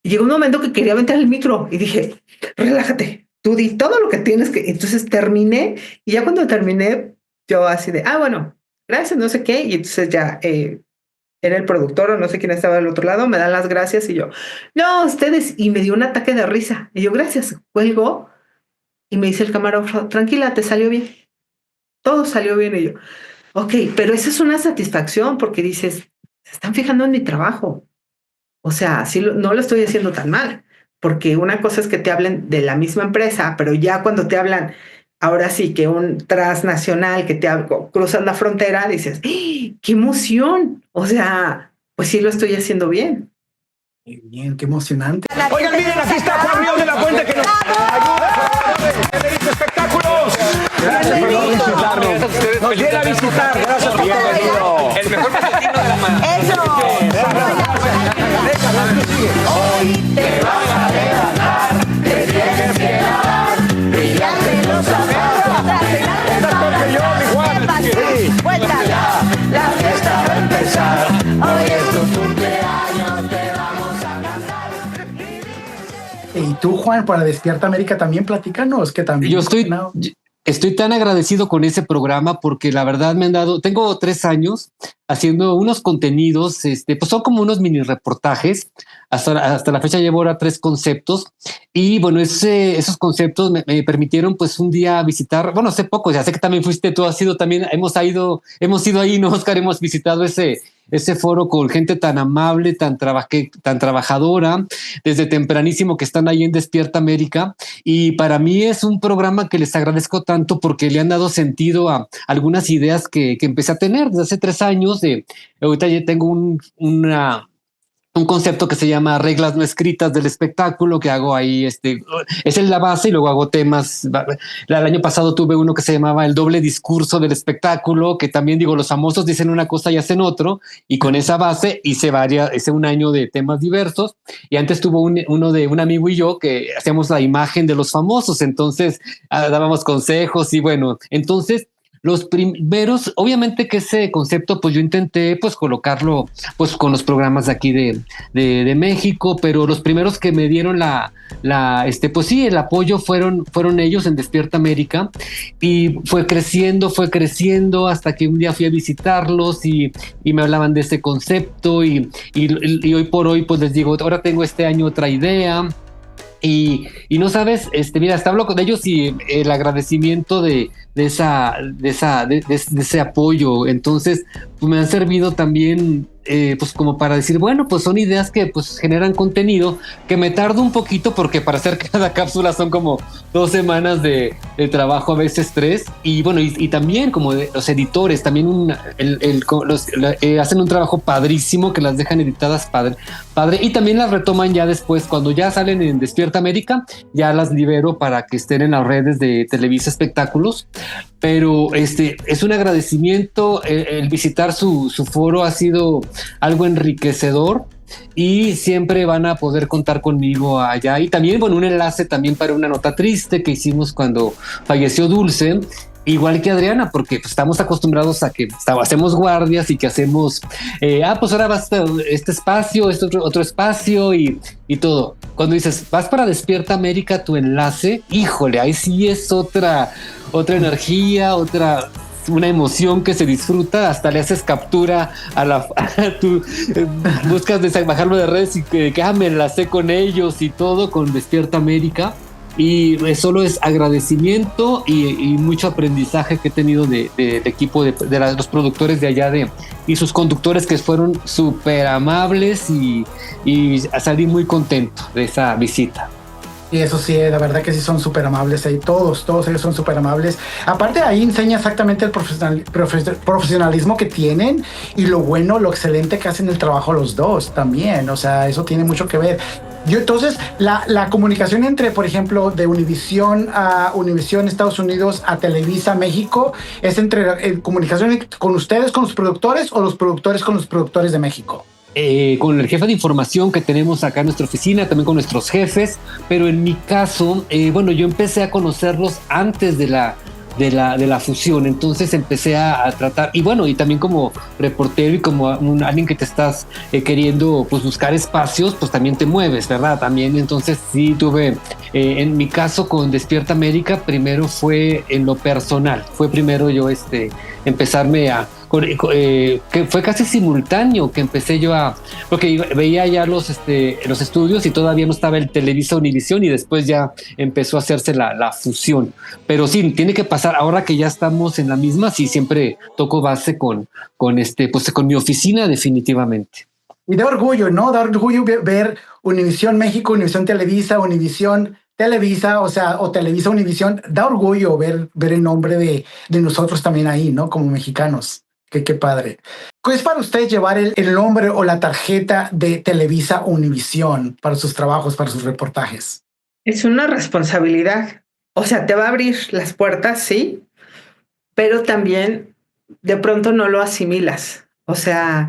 llegó un momento que quería aventar el micro y dije, relájate, tú di todo lo que tienes que... Entonces terminé y ya cuando terminé, yo así de, bueno, gracias, no sé qué. Y entonces ya era el productor o no sé quién estaba del otro lado, me dan las gracias y yo, no, ustedes. Y me dio un ataque de risa. Y yo, gracias, cuelgo. Y me dice el camarógrafo, tranquila, te salió bien. Todo salió bien. Y yo, ok, pero esa es una satisfacción porque dices, se están fijando en mi trabajo. O sea, sí, no lo estoy haciendo tan mal, porque una cosa es que te hablen de la misma empresa, pero ya cuando te hablan, ahora sí que un transnacional que cruzas la frontera, dices, ¡qué emoción! O sea, pues sí lo estoy haciendo bien. Qué bien, qué emocionante. Oigan, miren, aquí está Juan Ríos de la Fuente que nos ayuda en Televisa Espectáculos. Gracias por visitarnos. Nos viene a visitar. Gracias por todo. El mejor matutino de la mano. Hoy te vas a levantar, te tienes que lavar, brillante los zapatos. La fiesta va a empezar, hoy es tu cumpleaños, te vamos a cantar. Y tú, Juan, para Despierta América también platícanos, que también. Yo estoy tan agradecido con ese programa porque la verdad tengo 3 años haciendo unos contenidos, pues son como unos mini reportajes. Hasta la fecha llevo ahora 3 conceptos y bueno, esos conceptos me permitieron pues un día visitar, bueno, hace poco, ya sé que también fuiste, tú has ido también, hemos ido ahí, ¿no, Oscar? Hemos visitado ese foro con gente tan amable, tan trabajadora, desde tempranísimo que están ahí en Despierta América. Y para mí es un programa que les agradezco tanto porque le han dado sentido a algunas ideas que empecé a tener desde hace 3 años. Ahorita ya tengo un concepto que se llama reglas no escritas del espectáculo, que hago ahí, es la base y luego hago temas. El año pasado tuve uno que se llamaba el doble discurso del espectáculo, que también digo, los famosos dicen una cosa y hacen otro, y con esa base hice un año de temas diversos, y antes tuvo uno de un amigo y yo que hacíamos la imagen de los famosos, entonces dábamos consejos y bueno, entonces los primeros, obviamente que ese concepto, pues yo intenté pues colocarlo pues con los programas de aquí de México, pero los primeros que me dieron pues sí, el apoyo fueron ellos en Despierta América y fue creciendo hasta que un día fui a visitarlos y me hablaban de ese concepto y hoy por hoy pues les digo, ahora tengo este año otra idea. Y no sabes, mira, hasta hablo de ellos y el agradecimiento de ese apoyo. Entonces, pues me han servido también, pues como para decir, bueno, pues son ideas que pues generan contenido, que me tardo un poquito porque para hacer cada cápsula son como 2 semanas de trabajo, a veces 3. Y bueno, y también como los editores, también hacen un trabajo padrísimo que las dejan editadas padre. Y también las retoman ya después, cuando ya salen en Despierta América, ya las libero para que estén en las redes de Televisa Espectáculos. Pero es un agradecimiento, el visitar su foro ha sido algo enriquecedor y siempre van a poder contar conmigo allá. Y también, bueno, un enlace también para una nota triste que hicimos cuando falleció Dulce, igual que Adriana, porque pues, estamos acostumbrados a que hacemos guardias y que hacemos, pues ahora vas a este espacio, otro espacio y todo. Cuando dices, vas para Despierta América, tu enlace, híjole, ahí sí es otra energía, una emoción que se disfruta, hasta le haces captura tú buscas bajarlo de redes y que me enlacé con ellos y todo, con Despierta América. Y solo es agradecimiento y mucho aprendizaje que he tenido del equipo de los productores de allá y sus conductores, que fueron súper amables y salí muy contento de esa visita. Y eso sí, la verdad que sí son súper amables ahí, todos ellos son súper amables. Aparte ahí enseña exactamente el profesionalismo que tienen y lo excelente que hacen el trabajo los dos también, o sea, eso tiene mucho que ver. Entonces, la comunicación entre, por ejemplo, de Univisión a Univisión Estados Unidos a Televisa México, ¿es entre comunicación con ustedes, con los productores, o los productores con los productores de México? Con el jefe de información que tenemos acá en nuestra oficina, también con nuestros jefes, pero en mi caso, bueno, yo empecé a conocerlos antes de la fusión, entonces empecé a tratar, y bueno, y también como reportero y como alguien que te estás queriendo pues buscar espacios, pues también te mueves, ¿verdad? También, entonces sí tuve, en mi caso con Despierta América, primero fue en lo personal, fue primero yo empezarme que fue casi simultáneo que empecé yo porque veía ya los estudios y todavía no estaba el Televisa Univisión, y después ya empezó a hacerse la fusión. Pero sí, tiene que pasar, ahora que ya estamos en la misma, sí, siempre toco base con mi oficina, definitivamente. Y da orgullo, ¿no? Da orgullo ver Univisión México, Univisión Televisa, Univisión Televisa, o Televisa Univisión. Da orgullo ver el nombre de nosotros también ahí, ¿no? Como mexicanos. Qué padre. ¿Qué es para usted llevar el nombre o la tarjeta de Televisa Univisión para sus trabajos, para sus reportajes? Es una responsabilidad. O sea, te va a abrir las puertas, sí, pero también de pronto no lo asimilas. O sea,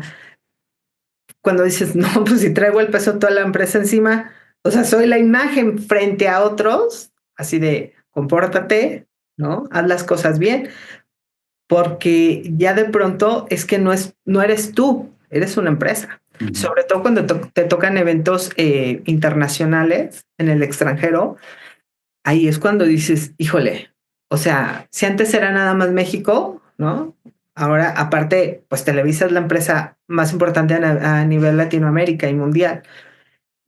cuando dices, no, pues si traigo el peso de toda la empresa encima, o sea, soy la imagen frente a otros, así de compórtate, ¿no? Haz las cosas bien. Porque ya de pronto es que no eres tú, eres una empresa. Uh-huh. Sobre todo cuando te tocan eventos internacionales en el extranjero, ahí es cuando dices, híjole, o sea, si antes era nada más México, ¿no? Ahora, aparte, pues Televisa es la empresa más importante a nivel Latinoamérica y mundial.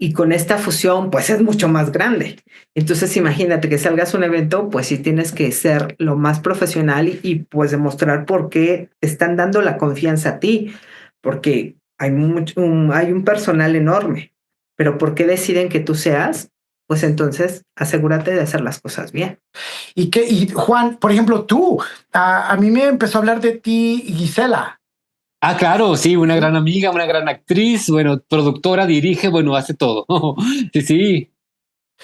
Y con esta fusión, pues es mucho más grande. Entonces, imagínate que salgas a un evento, pues sí tienes que ser lo más profesional y pues demostrar por qué te están dando la confianza a ti, porque hay un personal enorme, pero ¿por qué deciden que tú seas? Pues entonces asegúrate de hacer las cosas bien. Y Juan, por ejemplo, tú, a mí me empezó a hablar de ti Gisela. Ah, claro, sí, una gran amiga, una gran actriz, bueno, productora, dirige, bueno, hace todo. Sí.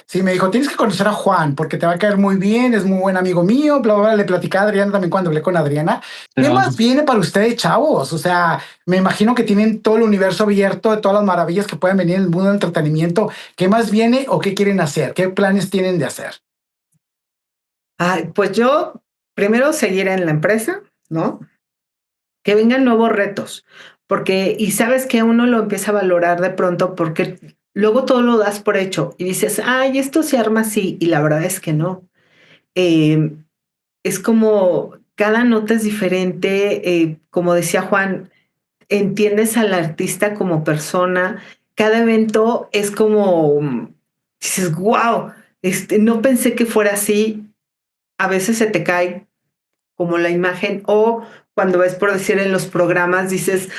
Sí, me dijo, tienes que conocer a Juan porque te va a caer muy bien, es muy buen amigo mío, bla, bla, bla. Le platicé a Adriana también cuando hablé con Adriana. ¿Qué más viene para ustedes, chavos? O sea, me imagino que tienen todo el universo abierto de todas las maravillas que pueden venir en el mundo del entretenimiento. ¿Qué más viene o qué quieren hacer? ¿Qué planes tienen de hacer? Pues yo primero seguir en la empresa, ¿no? Que vengan nuevos retos, y sabes que uno lo empieza a valorar de pronto porque luego todo lo das por hecho y dices, ay, esto se arma así, y la verdad es que no. Es como cada nota es diferente, como decía Juan, entiendes al artista como persona, cada evento es como dices, wow, no pensé que fuera así. A veces se te cae como la imagen, o cuando ves, por decir, en los programas, dices,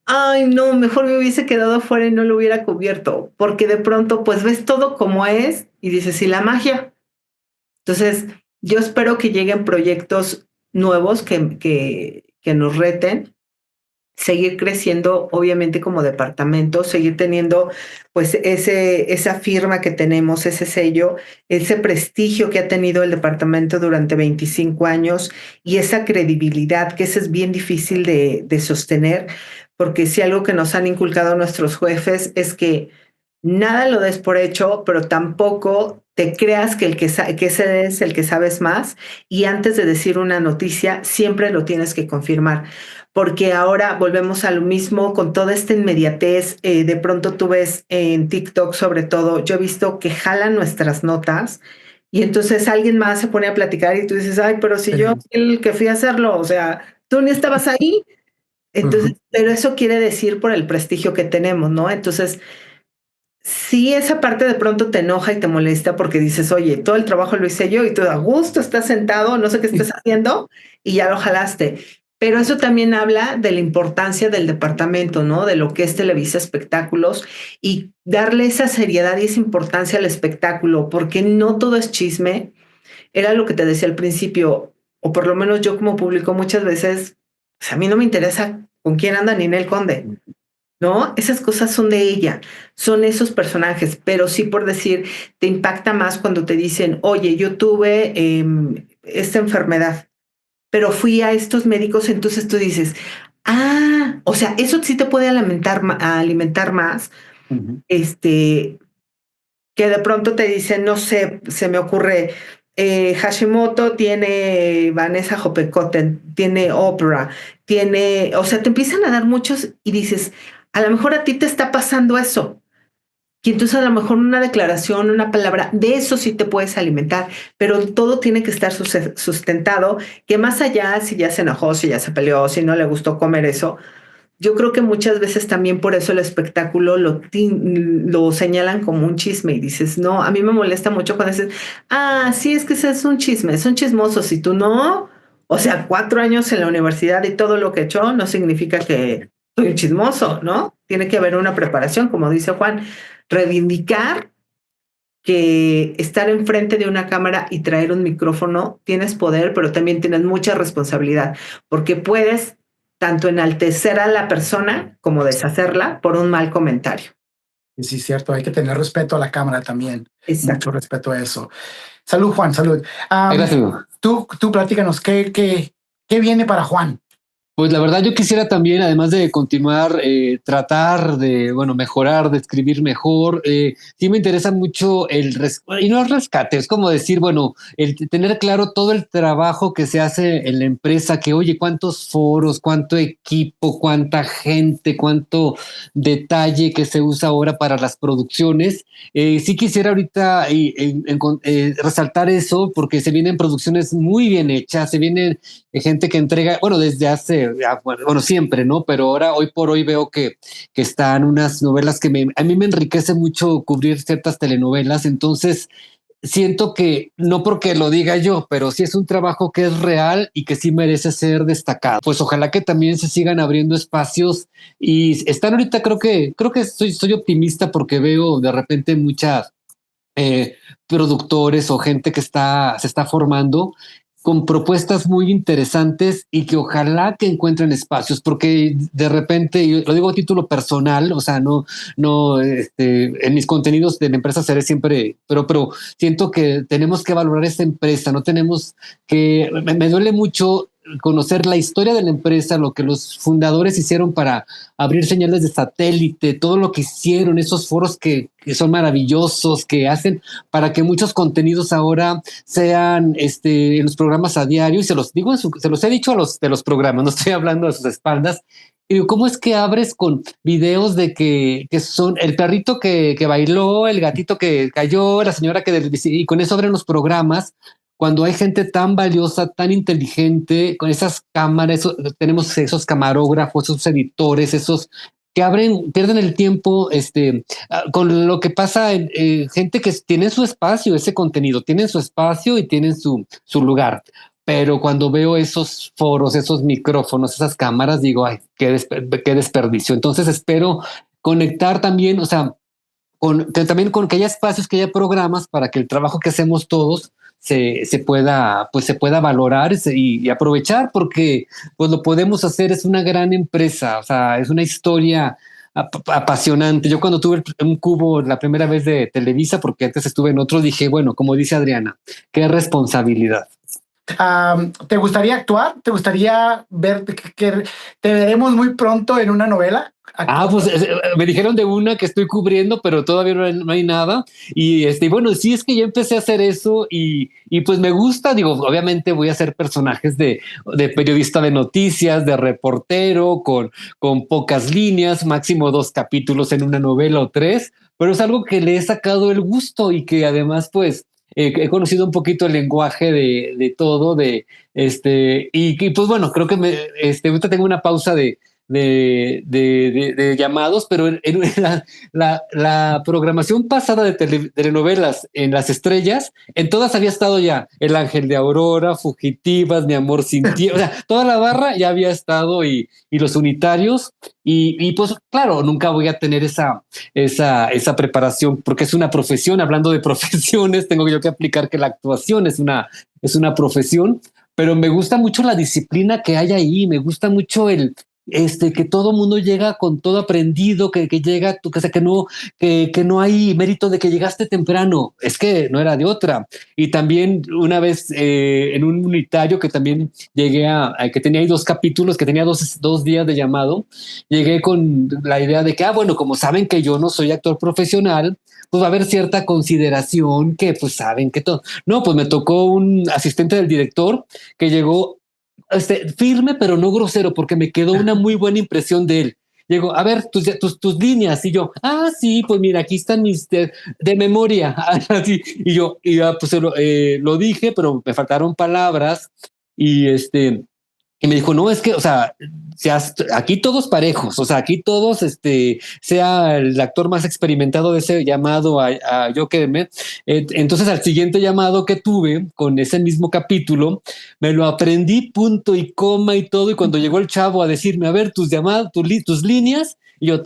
ay, no, mejor me hubiese quedado afuera y no lo hubiera cubierto, porque de pronto pues ves todo como es y dices, ¿y la magia? Entonces, yo espero que lleguen proyectos nuevos que nos reten, seguir creciendo, obviamente, como departamento, seguir teniendo pues esa firma que tenemos, ese sello, ese prestigio que ha tenido el departamento durante 25 años y esa credibilidad, que eso es bien difícil de sostener, porque si algo que nos han inculcado nuestros jefes es que nada lo des por hecho, pero tampoco te creas que que ese es el que sabes más, y antes de decir una noticia siempre lo tienes que confirmar, porque ahora volvemos a lo mismo con toda esta inmediatez. De pronto tú ves en TikTok, sobre todo, yo he visto que jalan nuestras notas y entonces alguien más se pone a platicar y tú dices, ay, pero si yo fui el que fui a hacerlo, o sea, tú ni estabas ahí. Entonces, pero eso quiere decir por el prestigio que tenemos, ¿no? Entonces, sí, esa parte de pronto te enoja y te molesta porque dices, oye, todo el trabajo lo hice yo y tú a gusto estás sentado, no sé qué estés haciendo y ya lo jalaste. Pero eso también habla de la importancia del departamento, ¿no? De lo que es Televisa Espectáculos, y darle esa seriedad y esa importancia al espectáculo, porque no todo es chisme. Era lo que te decía al principio, o por lo menos yo como público muchas veces, pues a mí no me interesa con quién anda Ninel Conde, ¿no? Esas cosas son de ella, son esos personajes, pero sí, por decir, te impacta más cuando te dicen, oye, yo tuve esta enfermedad, pero fui a estos médicos, entonces tú dices, ah, o sea, eso sí te puede alimentar más, que de pronto te dicen, no sé, se me ocurre, Hashimoto tiene Vanessa Hoppekotten, tiene Oprah, tiene, o sea, te empiezan a dar muchos y dices, a lo mejor a ti te está pasando eso. Y entonces a lo mejor una declaración, una palabra, de eso sí te puedes alimentar, pero todo tiene que estar sustentado, que más allá si ya se enojó, si ya se peleó, si no le gustó comer eso. Yo creo que muchas veces también por eso el espectáculo lo señalan como un chisme y dices, no, a mí me molesta mucho cuando dices, ah, sí, es que ese es un chisme, son chismosos, y tú no, o sea, 4 años en la universidad y todo lo que he hecho no significa que soy un chismoso, ¿no? Tiene que haber una preparación, como dice Juan, reivindicar que estar enfrente de una cámara y traer un micrófono, tienes poder, pero también tienes mucha responsabilidad, porque puedes tanto enaltecer a la persona como deshacerla por un mal comentario. Sí, cierto, hay que tener respeto a la cámara también. Exacto. Mucho respeto a eso. Salud, Juan, salud. Gracias. Tú platícanos, ¿qué viene para Juan? Pues la verdad yo quisiera también, además de continuar, tratar de, bueno, mejorar, de escribir mejor, sí me interesa mucho y no el rescate, es como decir, bueno, el tener claro todo el trabajo que se hace en la empresa, que oye, cuántos foros, cuánto equipo, cuánta gente, cuánto detalle que se usa ahora para las producciones. Sí quisiera ahorita resaltar eso, porque se vienen producciones muy bien hechas, se vienen gente que entrega, bueno, desde hace, bueno, siempre, ¿no? Pero ahora, hoy por hoy veo que están unas novelas que a mí me enriquece mucho cubrir ciertas telenovelas, entonces siento que, no porque lo diga yo, pero sí es un trabajo que es real y que sí merece ser destacado. Pues ojalá que también se sigan abriendo espacios, y están ahorita, creo que soy optimista porque veo de repente muchas productores o gente que se está formando con propuestas muy interesantes y que ojalá que encuentren espacios, porque de repente, y lo digo a título personal, o sea, no, en mis contenidos de la empresa seré siempre, pero siento que tenemos que valorar esta empresa, no tenemos que, me duele mucho conocer la historia de la empresa, lo que los fundadores hicieron para abrir señales de satélite, todo lo que hicieron, esos foros que son maravillosos, que hacen para que muchos contenidos ahora sean en los programas a diario, y se los digo, se los he dicho de los programas, no estoy hablando de sus espaldas. Y ¿cómo es que abres con videos de que son el perrito que bailó, el gatito que cayó, la señora y con eso abren los programas? Cuando hay gente tan valiosa, tan inteligente, con esas cámaras, tenemos esos camarógrafos, esos editores, esos pierden el tiempo con lo que pasa en gente que tiene su espacio, ese contenido, tienen su espacio y tienen su lugar. Pero cuando veo esos foros, esos micrófonos, esas cámaras, digo, ay, qué desperdicio. Entonces espero conectar también, o sea, también con que haya espacios, que haya programas para que el trabajo que hacemos todos se pueda valorar y aprovechar, porque pues lo podemos hacer. Es una gran empresa, o sea, es una historia apasionante. Yo cuando tuve un cubo la primera vez de Televisa, porque antes estuve en otro, dije, bueno, como dice Adriana, qué responsabilidad. ¿Te gustaría actuar? ¿Te gustaría ver que te veremos muy pronto en una novela? Pues me dijeron de una que estoy cubriendo, pero todavía no hay nada. Y bueno, sí, es que ya empecé a hacer eso y pues me gusta. Digo, obviamente voy a hacer personajes de periodista de noticias, de reportero, con pocas líneas, máximo 2 capítulos en una novela o 3, pero es algo que le he sacado el gusto y que además, pues, he conocido un poquito el lenguaje de todo, y pues bueno, creo que ahorita tengo una pausa de llamados, pero en la programación pasada de telenovelas en Las Estrellas, en todas había estado ya El Ángel de Aurora, Fugitivas, Mi Amor Sin Ti, o sea, toda la barra ya había estado y Los Unitarios, y pues claro, nunca voy a tener esa preparación porque es una profesión. Hablando de profesiones, tengo yo que aplicar que la actuación es una profesión, pero me gusta mucho la disciplina que hay ahí, me gusta mucho que todo mundo llega con todo aprendido, que llega, o sea, que no hay mérito de que llegaste temprano, es que no era de otra. Y también una vez en un unitario que también llegué que tenía ahí 2 capítulos, que tenía 2 días de llamado, llegué con la idea de que, bueno, como saben que yo no soy actor profesional, pues va a haber cierta consideración, que pues saben que todo. No, pues me tocó un asistente del director que llegó firme, pero no grosero, porque me quedó una muy buena impresión de él. Llegó, a ver, tus líneas, y yo, sí, pues mira, aquí están mis de memoria. Así, y yo, pues lo dije, pero me faltaron palabras, y me dijo, no, es que, o sea, aquí todos parejos, o sea, aquí todos, sea el actor más experimentado de ese llamado a yo quédeme. Entonces, al siguiente llamado que tuve con ese mismo capítulo, me lo aprendí punto y coma y todo. Y cuando llegó el chavo a decirme, a ver, tus llamadas, tus líneas, y yo,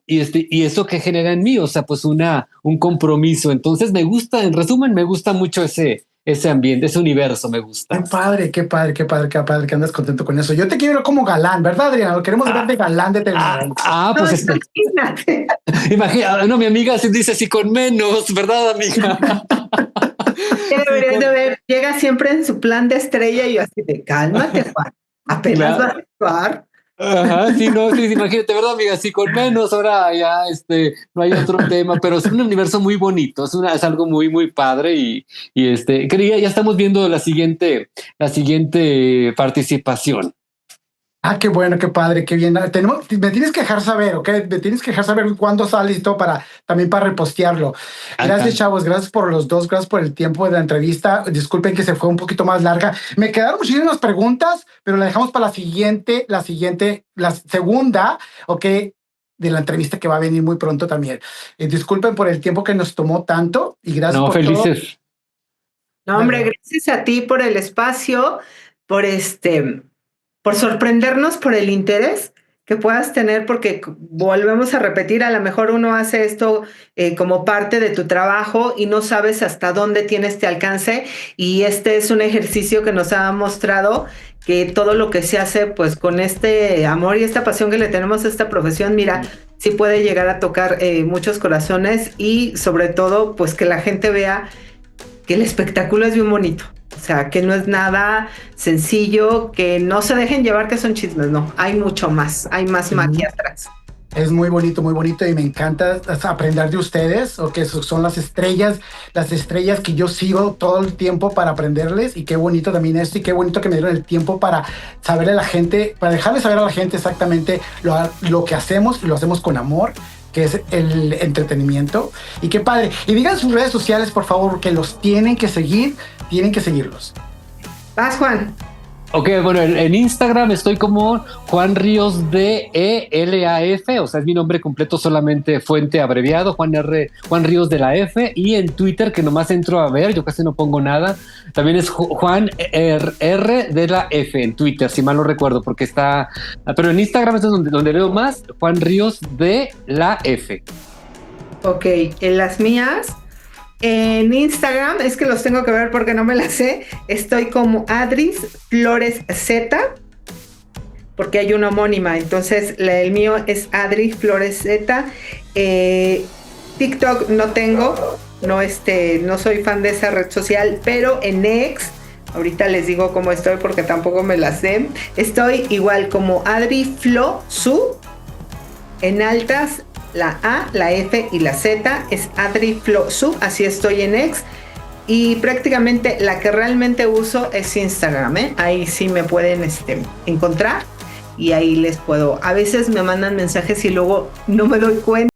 y eso que genera en mí, o sea, pues un compromiso. Entonces, me gusta, en resumen, me gusta mucho ese ambiente, ese universo me gusta. Qué padre que andas contento con eso. Yo te quiero ver como galán, ¿verdad, Adriana? Lo queremos ver de galán de televisión. Pues imagínate. No, mi amiga dice así con menos, ¿verdad, amiga? Deberías de ver, llega siempre en su plan de estrella y yo así de cálmate, Juan. Apenas va a actuar. Ajá, sí, imagínate, ¿verdad, amiga? Sí, con menos, ahora ya no hay otro tema, pero es un universo muy bonito, es algo muy, muy padre, y ya estamos viendo la siguiente participación. Qué bueno, qué padre, qué bien. Me tienes que dejar saber, ¿ok? Me tienes que dejar saber cuándo sale y todo también para repostearlo. Gracias, chavos. Gracias por los dos. Gracias por el tiempo de la entrevista. Disculpen que se fue un poquito más larga. Me quedaron muchísimas preguntas, pero la dejamos para la segunda, ¿ok? De la entrevista que va a venir muy pronto también. Disculpen por el tiempo que nos tomó tanto y gracias por felices. todo. No, hombre, gracias a ti por el espacio, por sorprendernos, por el interés que puedas tener, porque volvemos a repetir, a lo mejor uno hace esto como parte de tu trabajo y no sabes hasta dónde tiene este alcance, y este es un ejercicio que nos ha mostrado que todo lo que se hace pues con este amor y esta pasión que le tenemos a esta profesión, mira, sí puede llegar a tocar muchos corazones, y sobre todo pues que la gente vea que el espectáculo es bien bonito. O sea, que no es nada sencillo, que no se dejen llevar que son chismes, no. Hay mucho más, hay más magia atrás. Es muy bonito, y me encanta aprender de ustedes, o que son las estrellas que yo sigo todo el tiempo para aprenderles, y qué bonito también esto, y qué bonito que me dieron el tiempo para saberle a la gente, para dejarle saber a la gente exactamente lo que hacemos, y lo hacemos con amor, que es el entretenimiento. Y qué padre. Y digan sus redes sociales, por favor, que los tienen que seguir, tienen que seguirlos. Vas, Juan. Ok, bueno, en Instagram estoy como Juan Ríos DELAF, o sea, es mi nombre completo, solamente fuente abreviado, Juan Ríos de la F, y en Twitter, que nomás entro a ver, yo casi no pongo nada, también es Juan R de la F en Twitter, si mal no recuerdo, porque está, pero en Instagram es donde veo más, Juan Ríos de la F. Ok, en las mías, en Instagram, es que los tengo que ver porque no me las sé, estoy como Adris Flores Z, porque hay una homónima, entonces el mío es Adris Flores Z. TikTok no tengo, no soy fan de esa red social, pero en X, ahorita les digo cómo estoy porque tampoco me las sé, estoy igual como Adri Flo Su, en altas, la A, la F y la Z es Adri Flo Su, así estoy en X. Y prácticamente la que realmente uso es Instagram, ¿eh? Ahí sí me pueden encontrar y ahí les puedo. A veces me mandan mensajes y luego no me doy cuenta.